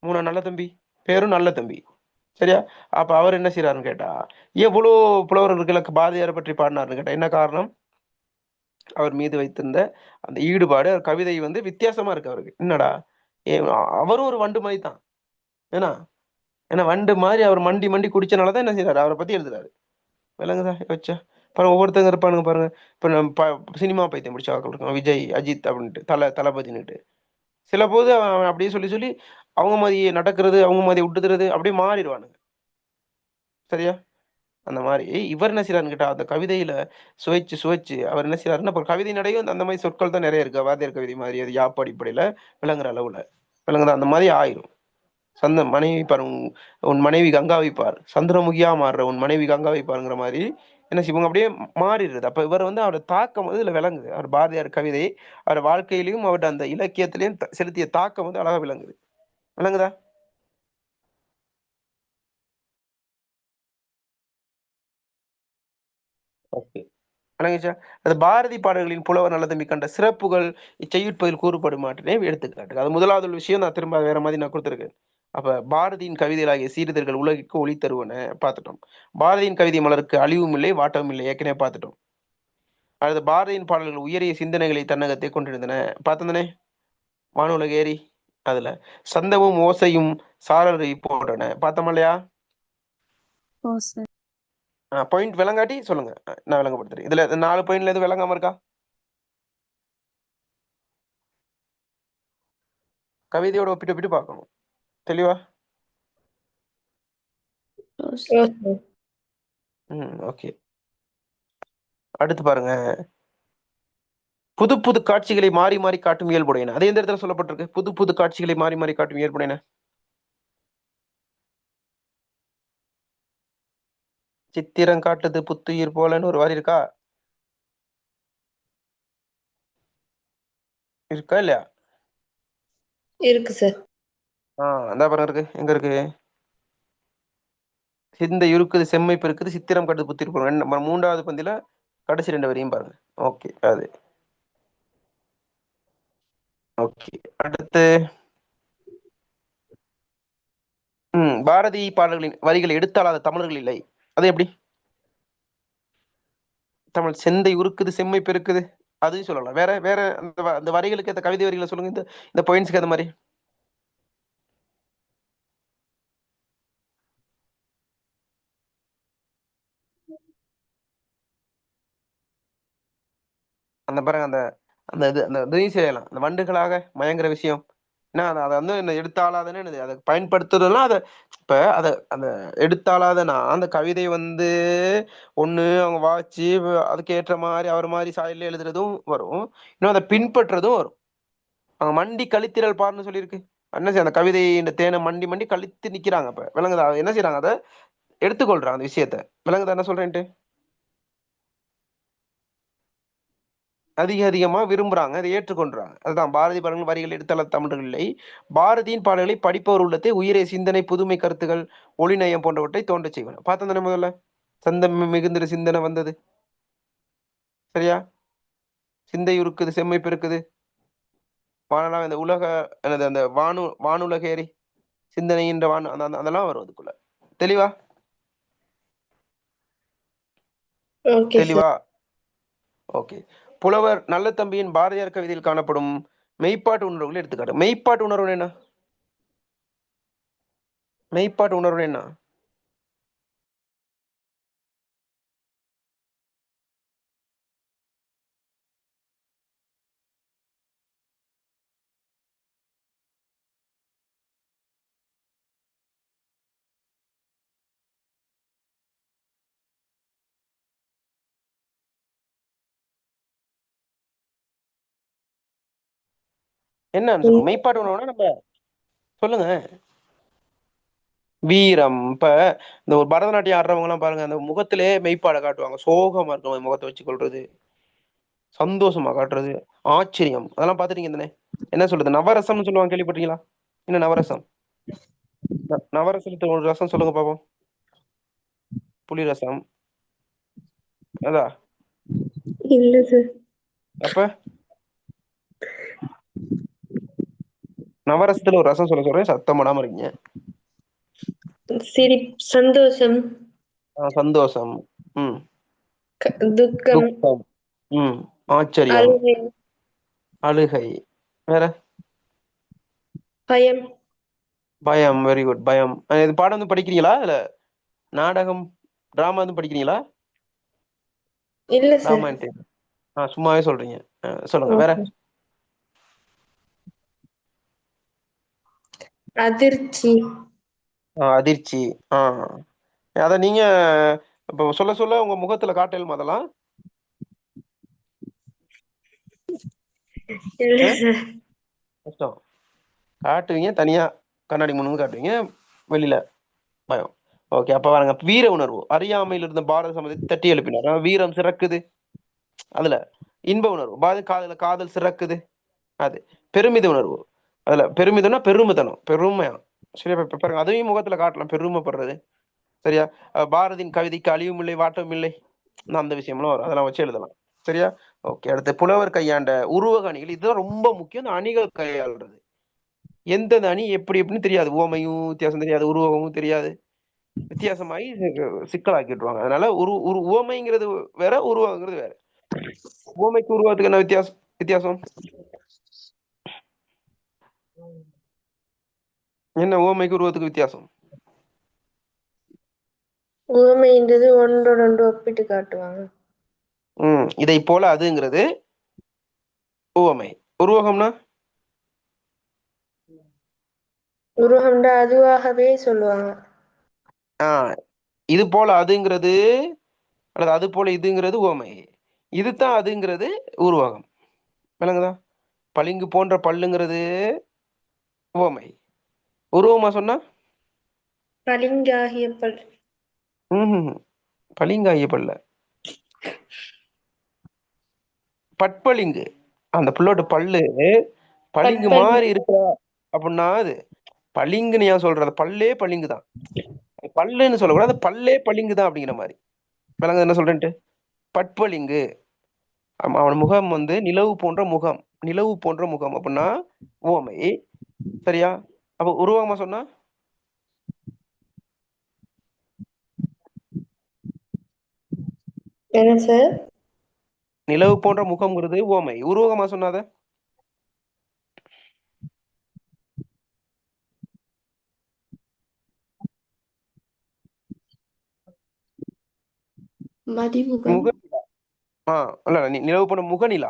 3 நல்ல தம்பி, பேரும் நல்ல தம்பி. சரியா? அப்ப அவர் என்ன செய்யறாருன்னு கேட்டா, எவ்வளோ புலவர்களுக்கு பாரதியாரை பற்றி பாடினாருன்னு கேட்டா என்ன காரணம்? அவர் மீது வைத்திருந்த அந்த ஈடுபாடு. கவிதை வித்தியாசமா இருக்கு அவருக்கு. என்னடா, அவரும் ஒரு வண்டு மாதிரி தான். ஏன்னா வண்டு மாதிரி அவர் மண்டி மண்டி குடிச்சனாலதான் என்ன செய்யறாரு, அவரை பத்தி எழுதுறாரு. விளங்குதா? யோசிச்சா பாருங்க, ஒவ்வொருத்தங்க இருப்பானுங்க பாருங்க. இப்ப நம்ம சினிமா பைத்தியம் பிடிச்ச ஆக்கள் இருக்கான், விஜய், அஜித் அப்படின்ட்டு, தளபதினுட்டு. சில போது அவன் அப்படியே சொல்லி சொல்லி அவங்க மாதிரி நடக்கிறது, அவங்க மாதிரி விட்டுறது, அப்படியே மாறிடுவானுங்க. சரியா? அந்த மாதிரி இவர் என்ன செய்யறாருன்னு கேட்டா, அந்த கவிதையில சுவைச்சு சுவைச்சு அவர் என்ன செய்யறாருன்னா, இப்போ கவிதை நடையும் அந்த மாதிரி சொற்கள் தான் நிறைய இருக்கு. வாத்தியார் கவிதை மாதிரி அது யாப்பு அடிப்படையில விளங்குற அளவுல விளங்குதா? அந்த மாதிரி ஆயிரும். மனைவி பாரு, உன் மனைவி கங்காவை பார், சந்திரமுகியா மாறுற உன் மனைவி கங்காவை பாருங்கிற மாதிரி என்ன செய்வாங்க, அப்படியே மாறிடுறது. அப்ப இவர் அவரோட தாக்கம் இதுல விளங்குது. அவர் பாரதியார் கவிதை அவர் வாழ்க்கையிலையும் அவர்கிட்ட அந்த இலக்கியத்திலையும் செலுத்திய தாக்கம் அழகா விளங்குது. விளங்குதா? ஓகே, விளங்குச்சா? அது பாரதி பாடல்களின் புலவர் நல்லதம்பி கண்ட சிறப்புகள் இச்செய்யுட்பதில் கூறுபடுமாட்டனே எடுத்துக்காட்டு. அது முதலாவது விஷயம். நான் திரும்ப வேற மாதிரி நான் கொடுத்துருக்கேன். அப்ப பாரதியின் கவிதைகளாகிய சீர்தர்கள் உலகிற்கு ஒளி தருவன பார்த்துட்டோம். பாரதியின் கவிதை மலருக்கு அழிவும் இல்லை வாட்டமும் இல்லை, ஏற்கனவே பார்த்துட்டோம். அடுத்து பாரதியின் பாடல்கள் உயரிய சிந்தனைகளை தன்னகத்தை கொண்டிருந்தன பார்த்தனே. வானுலக ஏரி அதுல சந்தமும் ஓசையும் சாரலை போன்றன பார்த்தோம் இல்லையா? பாயிண்ட் விளங்காட்டி சொல்லுங்க, நான் விளங்கப்படுத்துறேன். இதுல 4 பாயிண்ட்ல எதுவும் விளங்காம இருக்கா? கவிதையோட ஒப்பிட்டு பார்க்கணும். தெளிவா? ஓ சார். ஓகே. அடுத்து பாருங்க, புது புது காட்சிகளை மாறி மாறி காட்டும் இயல்புடையன. அது எந்த இடத்துல சொல்லப்பட்டிருக்கு? புது புது காட்சிகளை மாறி மாறி காட்டும் இயல்புடையன. சித்திரம் காட்டுது புத்துயிர் போலன்னு ஒரு வரி இருக்கா? இருக்கா இல்லையா? இருக்கு சார். அந்த பாருங்க இருக்கு. எங்க இருக்கு? சிந்தை இருக்குது செம்மை பெருக்குது சித்திரம் காட்டுது புத்துயிர் போல. மூன்றாவது பந்தில கடைசி 2 வரியும் பாருங்க. ஓகே அது. ஓகே. அடுத்து பாரதி பாடல்களின் வரிகளை எடுத்தாலாத தமிழர்கள் இல்லை. அது எப்படி? தமிழ் செந்தை உருக்குது செம்மை பெருக்குது அதையும் சொல்லலாம். வேற வேற அந்த வரிகளுக்கு அந்த கவிதை வரிகளை சொல்லுங்க. இந்த பாயிண்ட்ஸ்க்கு அந்த மாதிரி. அந்த பாருங்க அந்த அந்த இது அந்த இதையும் செய்யலாம். அந்த வண்டுகளாக மயங்குற விஷயம் என்ன அதை வந்து எடுத்தாளாதன்னு என்னது அதை பயன்படுத்துறதுலாம் அதை இப்ப அதை அந்த எடுத்தாளாதனா அந்த கவிதை வந்து ஒண்ணு அவங்க வாட்சி அதுக்கு ஏற்ற மாதிரி அவர் மாதிரி சாயல்ல எழுதுறதும் வரும். இன்னும் அதை பின்பற்றதும் வரும். அவங்க மண்டி கழித்திரல் பாருன்னு சொல்லியிருக்கு. என்ன செய்ய அந்த கவிதை இந்த தேனை மண்டி மண்டி கழித்து நிக்கிறாங்க. அப்ப விளங்குதா? என்ன செய்யறாங்க? அதை எடுத்துக்கொள்றாங்க அந்த விஷயத்த. விளங்குதா என்ன சொல்றேன்ட்டு? அதிக அதிகமா விரும்புறாங்க, அதை ஏற்றுக்கொள்றாங்க. அதுதான் பாரதி பாடல்கள் வரிகள் எடுத்தால தமிழர்கள் இல்லை. பாரதியின் பாடல்களை படிப்பவர் உள்ளத்தை உயிரை சிந்தனை புதுமை கருத்துக்கள் ஒளிநயம் போன்றவற்றை தோன்ற செய்வன. பார்த்தோம் தானே முதல்ல சந்தம் மிகுந்திர சிந்தனை வந்தது. சரியா? சிந்தை இருக்குது செம்மை பெருக்குது வானலாம் இந்த உலக எனது அந்த வானுலகேரி சிந்தனைன்ற அதெல்லாம் வரும் அதுக்குள்ள. தெளிவா? Okay sir. தெளிவா? ஓகே. புலவர் நல்ல தம்பியின் பாரதியார் கவிதையில் காணப்படும் மெய்ப்பாட்டு உணர்வுகளை எடுத்துக்காட்டு. மெய்ப்பாட்டு உணர்வு என்ன? மெய்ப்பாட்டு உணர்வு என்ன? என்ன சொல்லுங்க. மெய்ப்பாட்டு உணர்வுனா நம்ம சொல்லுங்க. வீரம். இப்ப இந்த ஒரு பரதநாட்டியம் ஆடுறவங்க எல்லாம் பாருங்க, அந்த முகத்திலே மெய்ப்பாட காட்டுவாங்க. சோகமா இருக்கும் முகத்தை வச்சு கொள்றது, சந்தோஷமா காட்டுறது, ஆச்சரியம், அதெல்லாம் பாத்துட்டீங்க தானே? என்ன சொல்றது? நவரசம்னு சொல்லுவாங்க, கேள்விப்பட்டீங்களா? என்ன நவரசம்? நவரசத்துக்கு ஒரு ரசம் சொல்லுங்க பாப்போம். புலி ரசம். அதா இல்ல சார். அப்ப நவரசத்துல ஒரு ரசம் சொல்றேன், சத்தம் போடாம இருக்கீங்க. சந்தோஷம், சந்தோஷம், துக்கம், துக்கம், ஆச்சரியம், அழுகை, அழுகை, வேற பயம். பயம். Very good. பயம். இது பாடம் வந்து படிக்கிறீங்களா? இல்ல நாடகம் டிராமா வந்து படிக்கிறீங்களா? இல்ல சார். டிராமா சும்மாவே சொல்றீங்க. சொல்லுங்க வேற. ஓகே. அதிர்ச்சி. அதிர்ச்சி. அத நீங்க இப்ப சொல்ல சொல்ல உங்க முகத்துல காட்டலுமா அதெல்லாம்? இல்ல சார். கஷ்டம். காட்டுவீங்க தனியா கண்ணாடி முன்னு காட்டுவீங்க, வெளியில பயம். ஓகே. அப்ப பாருங்க, வீர உணர்வு. அறியாமையில் இருந்த பாரத சமூகத்தை தட்டி எழுப்பினார். வீரம் சிறக்குது. அதுல இன்ப உணர்வு. காதல் சிறக்குது. அது பெருமித உணர்வு. அதுல பெருமிதம்னா பெருமிதனம், பெருமையா. சரியா? பாருங்க, அதையும் முகத்துல காட்டலாம், பெருமைப்படுறது. சரியா? பாரதியின் கவிதைக்கு அழிவும் இல்லை வாட்டமும் இல்லை, அந்த விஷயம்லாம் வரும். அதெல்லாம் வச்சு எழுதலாம். சரியா? ஓகே. அடுத்து புலவர் கையாண்ட உருவக அணிகள். இதுதான் ரொம்ப முக்கியம். இந்த அணிகள் கையாளுறது. எந்தெந்த அணி எப்படி எப்படின்னு தெரியாது. உவமையும் வித்தியாசம் தெரியாது, உருவகமும் தெரியாது. வித்தியாசமாயி சிக்கலாக்கிட்டுருவாங்க. அதனால உவமைங்கிறது வேற, உருவகங்கிறது வேற. உவமைக்கு உருவகத்துக்கு என்ன வித்தியாசம்? என்ன உவமைக்கு உருவத்துக்கு வித்தியாசம்? உவமைன்றது ஒன்றோட ஒன்று ஒப்பிட்டு காட்டுவாங்க. இதை போல அதுங்கிறது உவமை. உருவகம்னா உருவகம்டா அதுவாகவே சொல்லுவாங்க. இது போல அதுங்கிறது அல்லது அது போல இதுங்கிறது உவமை. இதுதான் அதுங்கிறது உருவகம். விளங்குதா? பளிங்கு போன்ற பல்லுங்கிறது உவமை. உருவமா சொன்னா பளிங்காகிய பல். பளிங்காகிய பல்ல பட்பளிங்கு. அந்த புல்லோட பல்லு பளிங்கு பற்பல். மாதிரி இருக்கா அப்படின்னா அது பளிங்குன்னு ஏன் சொல்றது? பல்லே பளிங்கு தான். பல்லுன்னு சொல்லக்கூடாது, பல்லே பளிங்கு தான் அப்படிங்கிற மாதிரி. விளங்குது என்ன சொல்றேன்ட்டு? பட்பளிங்கு. அவன் முகம் வந்து நிலவு போன்ற முகம். நிலவு போன்ற முகம் அப்படின்னா உவமை. சரியா? அப்ப உருவகமா சொன்னா என்ன சார்? நிலவு போன்ற முகம்ங்கிறது உவமை. உருவகமா சொன்னாத மதிமுகம். முக இல்ல நிலவு போன்ற முகநிலா.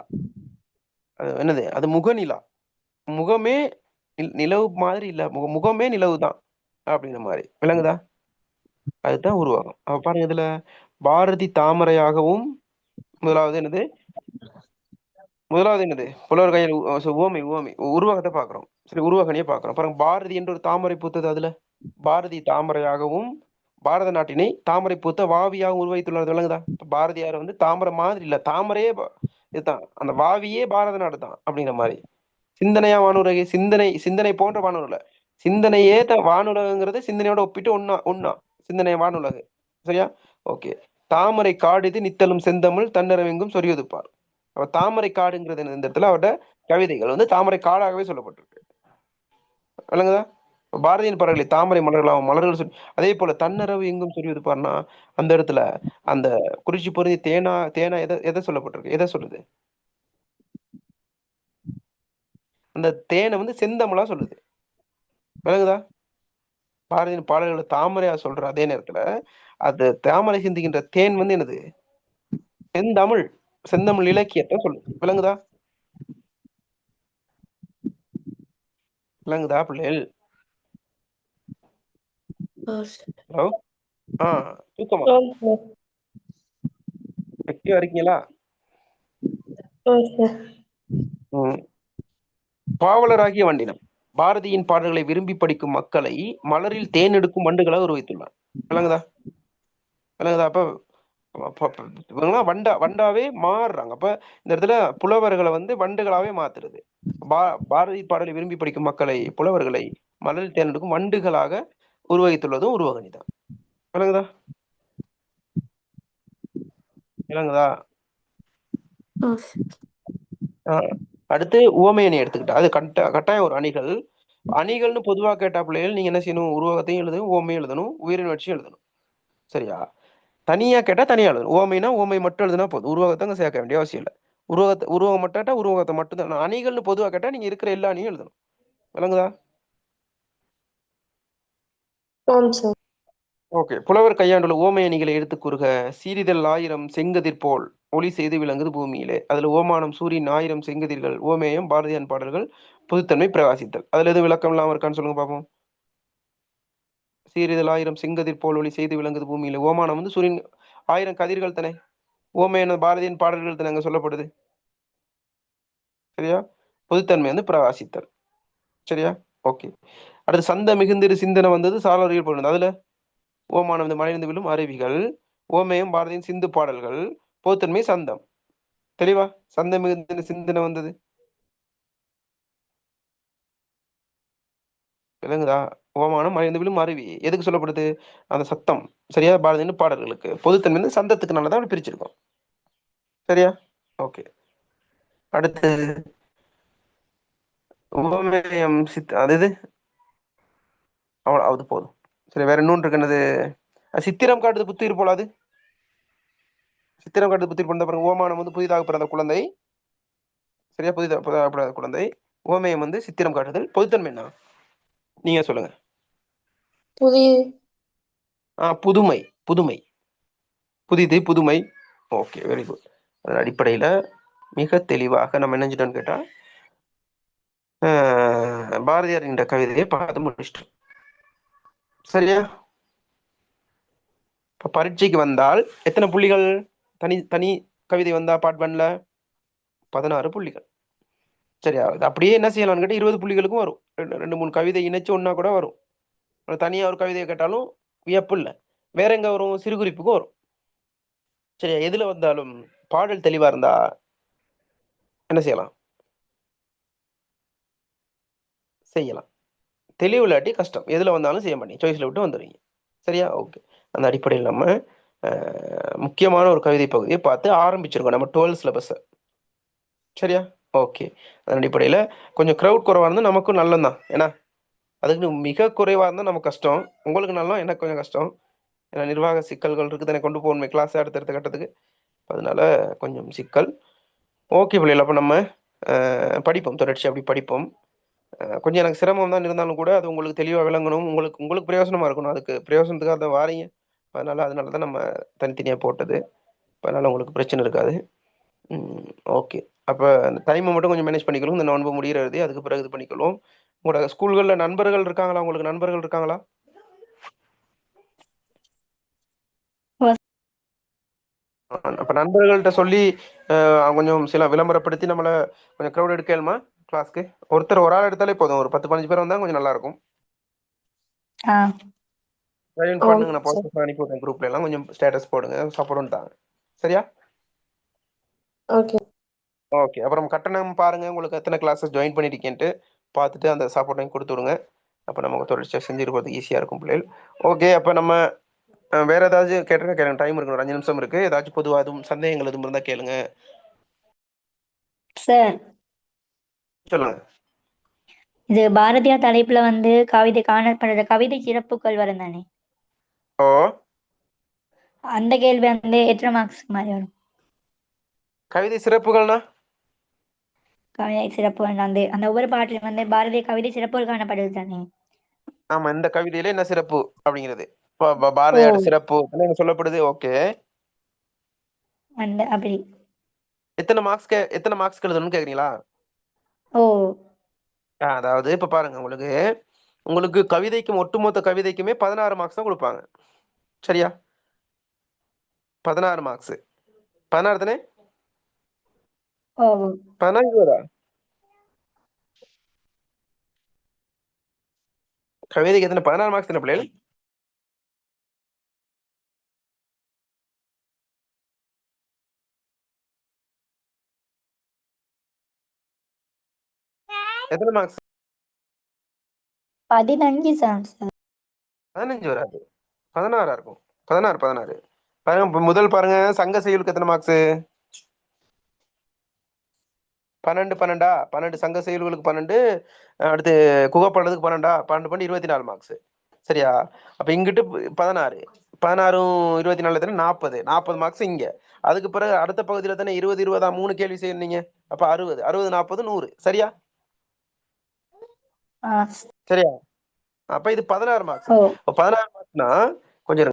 அது என்னது? அது முகநிலா. முகமே நிலவு மாதிரி இல்ல, முகமே நிலவு தான் அப்படிங்கிற மாதிரி. விளங்குதா? அதுதான் உருவகம். அப்ப பாருங்க, இதுல பாரதி தாமரையாகவும் முதலாவது என்னது? முதலாவது என்னது? புலவர் கையில் உவமை. உவமை உருவகத்தை பாக்குறோம். சரி, உருவகனையே பாக்குறோம். பாருங்க, பாரதி என்ற ஒரு தாமரை பூத்தது. அதுல பாரதி தாமரையாகவும் பாரத நாட்டினை தாமரை பூத்த வாவியாக உருவகித்துள்ளது. விளங்குதா? இப்ப பாரதியார் வந்து தாமரை மாதிரி இல்ல, தாமரையே இதுதான். அந்த வாவியே பாரத நாடு தான் அப்படிங்கிற மாதிரி. சிந்தனையா வானுலகு, சிந்தனை சிந்தனை போன்ற வானுலக, சிந்தனையே வானுலகங்கிறது சிந்தனையோட ஒப்பிட்டு ஒன்னா ஒன்னா சிந்தனை வானுலகு. சரியா? ஓகே. தாமரை காடிது நித்தலும் செந்தமிழ் தன்னரவெங்கும் சொரியுதுப்பார். அப்ப தாமரை காடுங்கிறது இந்த இடத்துல அவரோட கவிதைகள் வந்து தாமரை காடாகவே சொல்லப்பட்டிருக்கு. விளங்குதா? பாரதியின் பாடல்களை தாமரை மலர்களாகும் மலர்கள் அதே போல தன்னரவு எங்கும் சொரிவது பாருனா அந்த இடத்துல அந்த குறிச்சி பொருந்தி தேனா தேனா எதை சொல்லப்பட்டிருக்கு? எதை சொல்லுது? அந்த தேனை வந்து செந்தமிழா சொல்லுது. விளங்குதா? பாரதியின் பாடல்களை தாமரையா சொல்ற அதே நேரத்துல அது தாமரை சிந்துகின்ற தேன் வந்து என்னது? செந்தமிழ். செந்தமிழ் இலக்கியத்தை சொல்லுது. விளங்குதா? விளங்குதா பிள்ளைகள்? ஹலோ. தூக்கமா? ஆம் சார். வெற்றியா இருக்கீங்களா? சார். பாவலராகிய வண்டினம் பாரதியின் பாடல்களை விரும்பி படிக்கும் மக்களை மலரில் தேன் எடுக்கும் வண்டுகளாக உருவாக்கியுள்ளார். விளங்குதா? விளங்குதா? அப்ப இவங்கெல்லாம் வண்டாவே மாறுறாங்க. அப்ப இந்த இடத்துல புலவர்களை வந்து வண்டுகளாவே மாத்துறது. பாரதி பாடலை விரும்பி படிக்கும் மக்களை, புலவர்களை மலரில் தேன் எடுக்கும் வண்டுகளாக உருவகித்துள்ளதும் உருவகணி தான். விளங்குதா? விளங்குதா? அடுத்து உவமையணி எடுத்துக்கிட்டா அது கட்டாயம் ஒரு அணிகள். அணிகள்னு பொதுவா கேட்டா பிள்ளைகள் நீங்க என்ன செய்யணும்? உருவகத்தையும் எழுதணும், உவமையும் எழுதணும், உயிரின் வட்சியும் எழுதணும். சரியா? தனியா கேட்டா தனியா எழுதணும். உவமைனா உவமை மட்டும் எழுதுனா போதும். உருவகத்தை சேர்க்க வேண்டிய அவசியம் இல்லை. உருவகம் மட்டும் உருவகத்தை மட்டும் தான். அணிகள்னு பொதுவா கேட்டா நீங்க இருக்கிற எல்லா அணியும் எழுதணும். விளங்குதா? ஆம் சார். ஓகே. புலவர் கையாண்டுள்ள ஓமை அணிகளை எடுத்து கூறுக. சீரிதழ் 1000 செங்கதிர் போல் ஒளி செய்து விளங்குது பூமியிலே. அதுல ஓமானம் சூரியன் 1000 செங்கதிர்கள். ஓமேயம் பாரதியான் பாடல்கள் பொதுத்தன்மை பிரகாசித்தல். அதுல எதுவும் விளக்கம் இல்லாம இருக்கான்னு சொல்லுங்க பாப்போம். சீரிதழ் 1000 செங்கதிர் போல் ஒளி செய்து விளங்குது பூமியிலே. ஓமானம் வந்து சூரியன் 1000 கதிர்கள் தானே. ஓமேன பாரதியின் பாடல்கள் தானே அங்க சொல்லப்படுது. சரியா? பொதுத்தன்மை வந்து பிரகாசித்தல். சரியா? ஓகே. அடுத்து சந்த மிகுந்திரு சிந்தனை வந்தது சாலறியில் போனது. அதுல ஓமானம் இந்த மழைந்து விழும் அருவிகள். ஓமேயம் பாரதியின் சிந்து பாடல்கள். பொதுத்தன்மை சந்தம். தெளிவா? சந்த மிகுந்த சிந்தனை வந்தது. விளங்குதா? ஓமானம் மழைந்து விழும் அருவி எதுக்கு சொல்லப்படுது? அந்த சத்தம். சரியா? பாரதியின் பாடல்களுக்கு. பொதுத்தன்மை வந்து சந்தத்துக்கு நல்லதான் அப்படி பிரிச்சிருக்கோம். சரியா? ஓகே. அடுத்து ஓமேயம் அது இது அவ்வளோ அது போதும். சரி, வேற இன்னொன்று இருக்கு. என்னது? சித்திரம் காட்டுது புத்துயிர் போலாது. சித்திரம் காட்டுது புத்துயிர் போன பாருங்க. ஓமானம் வந்து புதிதாக பிறந்த குழந்தை. சரியா? புதிதாக பிறந்த குழந்தை. ஓமேயம் வந்து சித்திரம் காட்டுதல். பொதுத்தன்மை என்ன? நீங்க சொல்லுங்க. புதுமை. புதுமை. புதிது, புதுமை. Okay, very good. அதன் அடிப்படையில மிக தெளிவாக நம்ம நினைஞ்சிட்டோம்னு கேட்டா பாரதியார் என்ற கவிதையை பார்த்து முடிச்சிட்டோம். சரியா? இப்போ பரீட்சைக்கு வந்தால் எத்தனை புள்ளிகள்? தனி தனி கவிதை வந்தா பார்ட் 1ல 16 புள்ளிகள். சரியா? இது அப்படியே என்ன செய்யலாம்னு கேட்டால் 20 புள்ளிகளுக்கும் வரும். ரெண்டு 3 கவிதை இணைச்சு ஒன்னா கூட வரும். தனியா ஒரு கவிதையை கேட்டாலும் வியப்பு இல்லை. வேற எங்க வரும்? சிறுகுறிப்புக்கும் வரும். சரியா? எதுல வந்தாலும் பாடல் தெளிவா இருந்தா என்ன செய்யலாம்? செய்யலாம். தெளிவு இல்லாட்டி கஷ்டம். எதுல வந்தாலும் செய்ய மாட்டீங்க. சாய்ஸ்ல விட்டு வந்துடுவீங்க. சரியா? ஓகே. அந்த அடிப்படையில் நம்ம முக்கியமான ஒரு கவிதை பகுதியை பார்த்து ஆரம்பிச்சிருக்கோம் நம்ம 12 சிலபஸை. சரியா? ஓகே. அதன் அடிப்படையில் கொஞ்சம் க்ரௌட் குறைவாக இருந்தால் நமக்கும் நல்லதான். ஏன்னா அதுக்கு மிக குறைவாக இருந்தால் நமக்கு கஷ்டம். உங்களுக்கு நல்லா, எனக்கு கொஞ்சம் கஷ்டம். ஏன்னா நிர்வாக சிக்கல்கள் இருக்குது, எனக்கு கொண்டு போகணுமே கிளாஸ் அடுத்தடுத்த கட்டத்துக்கு. அதனால கொஞ்சம் சிக்கல். ஓகே பிள்ளைகள், அப்போ நம்ம படிப்போம், தொடர்ச்சி அப்படி படிப்போம். கொஞ்சம் எனக்கு சிரமம் தான் இருந்தாலும் கூட அது உங்களுக்கு தெளிவாக விளங்கணும், உங்களுக்கு பிரயோசனமாக இருக்கணும். அதுக்கு பிரயோசனத்துக்காக தான் வாரீங்க. அதனால தான் நம்ம தனித்தனியாக போட்டது. அதனால் உங்களுக்கு பிரச்சனை இருக்காது. ஓகே. அப்போ அந்த டைமை மட்டும் கொஞ்சம் மேனேஜ் பண்ணிக்கணும். இந்த நோன்பு முடிகிறது அதுக்கு பிறகு இது பண்ணிக்கொள்வோம். உங்களோட ஸ்கூல்களில் நண்பர்கள் இருக்காங்களா? உங்களுக்கு நண்பர்கள் இருக்காங்களா? அப்போ நண்பர்கள்ட்ட சொல்லி கொஞ்சம் சில விளம்பரப்படுத்தி நம்மளை கொஞ்சம் க்ரௌட் எடுக்கலுமா கிளாஸ்க்கு? ஒரு ஆள் எடுத்தாலே போதும். ஒரு 10-15 பேர் வந்தால் கொஞ்சம் நல்லா இருக்கும். பண்ணுங்க, நான் போஸ்ட் அனுப்பி விட்டேன் குரூப்ல எல்லாம். கொஞ்சம் ஸ்டேட்டஸ் போடுங்க, சப்போர்ட் தாங்க. சரியா? ஓகே. ஓகே. அப்புறம் கட்டணம் பாருங்க, உங்களுக்கு எத்தனை கிளாஸஸ் ஜாயின் பண்ணிருக்கேன்ட்டு பார்த்துட்டு அந்த சப்போர்ட்டையும் கொடுத்து விடுங்க. அப்போ நமக்கு தொடர்ச்சியாக செஞ்சிருக்கிறது ஈஸியாக இருக்கும் பிள்ளைகள். ஓகே. அப்போ நம்ம வேற ஏதாச்சும் கேளுங்க. டைம் இருக்கு, ஒரு 5 நிமிஷம் இருக்கு. ஏதாச்சும் பொதுவாக எதுவும் சந்தேகங்கள் எதுவும் இருந்தால் கேளுங்க. சார், சொல்லுங்க. இது பாரதியார் தலைப்புல வந்து கவிதை காணப்படுற கவிதை சிறப்புகள் வரும் தானே? ஓ, அந்த கேள்வி வந்து எத்தனை மார்க்ஸ் மாதிரி வரும்? கவிதை சிறப்புகள்னா கவிதை சிறப்புகள் வந்து அந்த ஒவ்வொரு பாட்டிலும் வந்து பாரதிய கவிதை சிறப்புகள் காணப்படுது தானே? ஆமா, இந்த கவிதையில என்ன சிறப்பு அப்படிங்கிறது பாரதியார் சிறப்பு என்ன சொல்லப்படுது. ஓகே. அந்த அப்படி எத்தனை மார்க்ஸ்க்கு எழுதணும்னு கேக்குறீங்களா? ஓ, அதாவது இப்ப பாருங்க, உங்களுக்கு கவிதைக்கும் ஒட்டுமொத்த கவிதைக்குமே 16 மார்க்ஸ் தான் கொடுப்பாங்க. சரியா? 16 மார்க்ஸ். 16 தானே? ஓ 16 கவிதைக்கு எத்தனை? 16 மார்க்ஸ் தானே பிள்ளைகள்? எத்தனை மார்க்ஸ்? 15 சார். 15 வராது, 16 இருக்கும். 16 பாருங்க. முதல் பாருங்க, சங்க செய்யுளுக்கு எத்தனை மார்க்ஸ்? 12 சங்க செயல்களுக்கு 12. அடுத்து குகப்பாடுறதுக்கு 12 24 மார்க்ஸ். சரியா? அப்ப இங்கிட்டு 16 24 தானே 40 மார்க்ஸ் இங்க. அதுக்கு பிறகு அடுத்த பகுதியில தானே 20 3 கேள்வி செய்யறீங்க. அப்ப 60 40 100. சரியா? சரியா? அப்ப இது 16 மார்க்ஸ். 16 மார்க்ஸ்னா கொஞ்சம்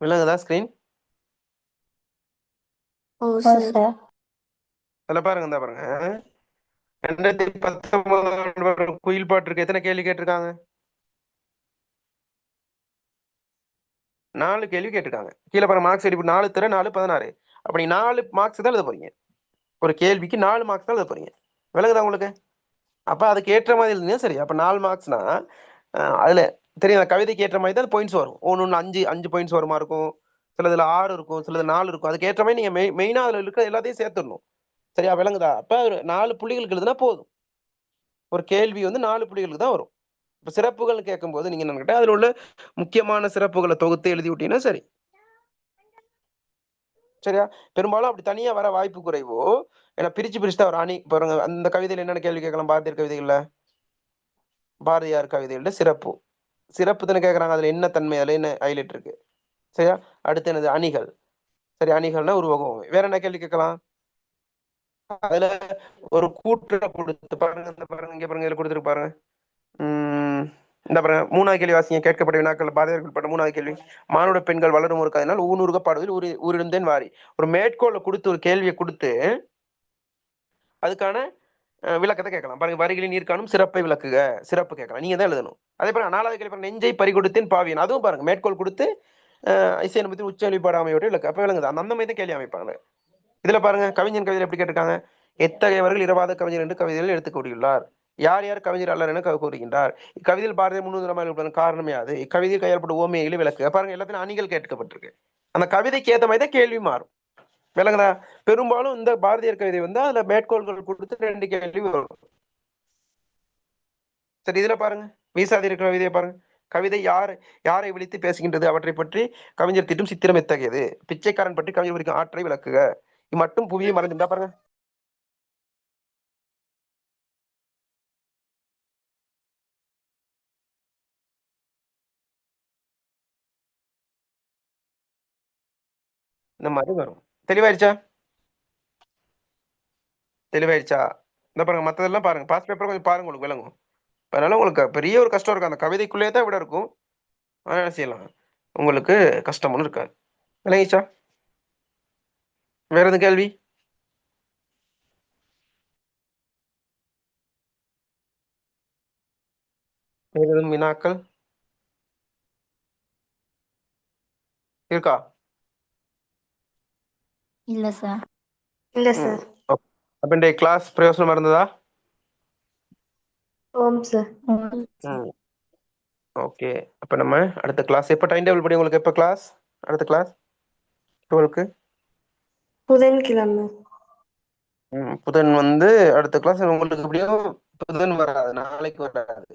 விளங்குதா ஸ்கிரீன்? அதுல பாருங்க, இந்த பாருங்க 2019 குயில் பாட்டு இருக்கு. எத்தனை கேள்வி கேட்டிருக்காங்க? 4 கேள்வி கேட்டிருக்காங்க. கீழே பாருங்க மார்க்ஸ் எடுப்பு 4 தர 4 16. அப்படி 4 மார்க்ஸ் தான் எழுத போறீங்க. ஒரு கேள்விக்கு 4 மார்க்ஸ் தான் எழுத போறீங்க. விளங்குதா உங்களுக்கு? அப்ப அதுக்கு ஏற்ற மாதிரி எழுதுங்க. சரி, அப்ப 4 மார்க்ஸ்னா அதுல தெரியும், கவிதைக்கு ஏற்ற மாதிரி தான் பாயிண்ட்ஸ் வரும். ஒன்று 5 பாயிண்ட்ஸ் வருமா இருக்கும், சிலதுல 6 இருக்கும், சிலது 4 இருக்கும். அதுக்கு ஏற்ற மாதிரி நீங்க மெயினா அதுல இருக்க எல்லாத்தையும் சேர்த்துடணும். சரியா? விளங்குதா? அப்ப 4 புள்ளிகளுக்கு எழுதுனா போதும். ஒரு கேள்வி வந்து 4 புள்ளிகளுக்கு தான் வரும். இப்ப சிறப்புகள் கேட்கும்போது நீங்க என்ன அதுல உள்ள முக்கியமான சிறப்புகளை தொகுத்து எழுதி விட்டீங்கன்னா சரி. சரியா? பெரும்பாலும் அப்படி தனியா வர வாய்ப்பு குறைவோ. ஏன்னா பிரிச்சு தான் ஒரு அணி பாருங்க. அந்த கவிதையில என்னென்ன கேள்வி கேட்கலாம் பாரதியார் கவிதைகள்ல? பாரதியார் கவிதைகள்ல சிறப்பு. சிறப்பு தானே கேட்கறாங்க. அதுல என்ன தன்மை? அதுல என்ன ஹைலைட் இருக்கு? சரியா? அடுத்து என்னது? அணிகள். சரி, அணிகள்னா உருவகம். வேற என்ன கேள்வி கேட்கலாம்? அதுல ஒரு கூற்ற கொடுத்து பாருங்க. இந்த பாருங்க, இங்க பாருங்க, இதுல கொடுத்துருக்கு பாருங்க. இந்த பாருங்க, 3வது கேள்வி வாசிங்க. கேட்கப்பட்ட வினாக்கள் பாரதியார் பட்ட 3வது கேள்வி. மானுட பெண்கள் வளரும் ஒரு கதையினால் ஊனுருக பாடுவதில் ஊரிருந்தேன் வாரி. ஒரு மேற்கோளை கொடுத்து ஒரு கேள்வியை கொடுத்து அதுக்கான விளக்கத்தை கேட்கலாம். பாருங்க, வரிகளின் நீர்க்காணும் சிறப்பை விளக்குக. சிறப்பு கேட்கலாம். நீங்க தான் எழுதணும். அதே பாருங்க, 4வது கேள்வி பாருங்க, நெஞ்சை பறிகொடுத்தேன் பாவியன். அதுவும் பாருங்க, மேற்கோள் கொடுத்து இசை பத்தி உச்ச வெளிப்பாடாமையோட விளக்கு. அப்ப விளங்குது. அந்த மாதிரி தான் கேள்வி அமைப்பாங்க. இதுல பாருங்க, கவிஞன் கவிதையில் எப்படி கேட்டிருக்காங்க? எத்தகையவர்கள் இரவாத கவிஞர் என்று கவிதையில் எடுத்துக் கூறியுள்ளார். யார் யார் கவிஞர் அல்லர் என கூறுகின்றார். இக்கவிதையில் பாரதிய முன்னுதாரணமாக காரணமே அது. இக்கவிதையில் கையாளப்பட்ட ஓமையிலே விளக்கு. பாருங்க, எல்லாத்தையும் அணிகள் கேட்கப்பட்டிருக்கு. அந்த கவிதைக்கு ஏற்ற மாதிரி தான் கேள்வி மாறும். விளங்குதா? பெரும்பாலும் இந்த பாரதியார் கவிதை வந்து அதுல மேற்கோள்கள் கொடுத்து 2 கேள்வி வரும். சரி, இதுல பாருங்க, வீசாதி இருக்கிற கவிதையை பாருங்க. கவிதை யாரை விழித்து பேசுகின்றது, அவற்றை பற்றி கவிஞர் திட்டும் சித்திரம் எத்தகையது, பிச்சைக்காரன் பற்றி கவிஞர் விரிக்கும் ஆற்றை விளக்குக, மட்டும் புவியை மறைந்திருந்தா பாருங்க. இந்த மாதிரி வரும். தெளிவாயிருச்சா? தெளிவாயிருச்சா? இந்த பாருங்க, மத்ததெல்லாம் பாருங்க, பாஸ் பேப்பர் கொஞ்சம் பாருங்க, உங்களுக்கு விளங்கும். அதனால உங்களுக்கு பெரிய ஒரு கஷ்டம் இருக்கும். அந்த கவிதைக்குள்ளேயே தான் விட இருக்கும். ஆனா என்ன செய்யலாம், உங்களுக்கு கஷ்டம் ஒன்றும் இருக்காது. விளங்கிச்சா? வேற எதுவும் கேள்வி? வேற எதுவும் வினாக்கள் இருக்கா? இல்ல சார். இல்ல சார். அப்ப இன்றைய கிளாஸ் பிரயோசனமா இருந்ததா? ஓம் சார். ஓகே. அப்ப நம்ம அடுத்த கிளாஸ் எப்ப டைம் டேபிள் படி உங்களுக்கு எப்ப கிளாஸ்? அடுத்த கிளாஸ் 12க்கு புதன்கிழமை. புதன் வந்து அடுத்த கிளாஸ் உங்களுக்கு எப்படியும் புதன் வராது, நாளைக்கு வராது.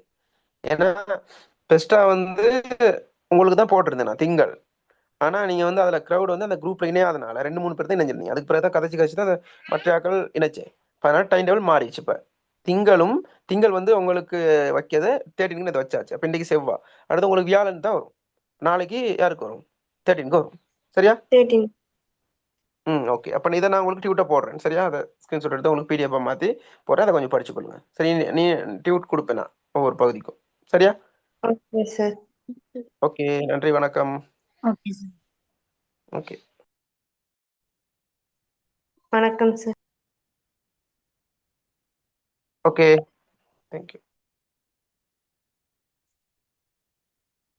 ஏன்னா பெஸ்டா வந்து உங்களுக்கு தான் போட்டிருந்தேன் நான் திங்கள். ஆனா நீங்க வந்து அதுல கிரௌட் வந்து அந்த குரூப்ல இணையாதனால 2-3 பேர் தான் இணைஞ்சிருந்தீங்க. அதுக்கு பிறகு தான் கதைச்சு தான் மற்ற ஆக்கள் இணைச்சேன். அதனால டைம் டேபிள் மாறிடுச்சு. இப்ப திங்கள் வந்து உங்களுக்கு வைக்கிறத 13க்கு இதை வச்சாச்சு. அப்ப இன்னைக்கு செவ்வாய், அடுத்து உங்களுக்கு வியாழன் தான் வரும். நாளைக்கு யாருக்கு வரும்? 13க்கு வரும். சரியா? 13. ஓகே. அப்ப இதை நான் உங்களுக்கு டியூட்டை போடுறேன். சரியா? அதை ஸ்கிரீன்ஷாட் எடுத்து உங்களுக்கு பிடிஎஃப் மாத்தி போடுறேன். அதை கொஞ்சம் படிச்சு கொள்ளுங்க. சரி, நீ டியூட் கொடுப்பேன் நான் ஒவ்வொரு பகுதிக்கும். சரியா? Okay sir. ஓகே, நன்றி, வணக்கம். Okay sir. ஓகே, வணக்கம் சார். Okay, thank you.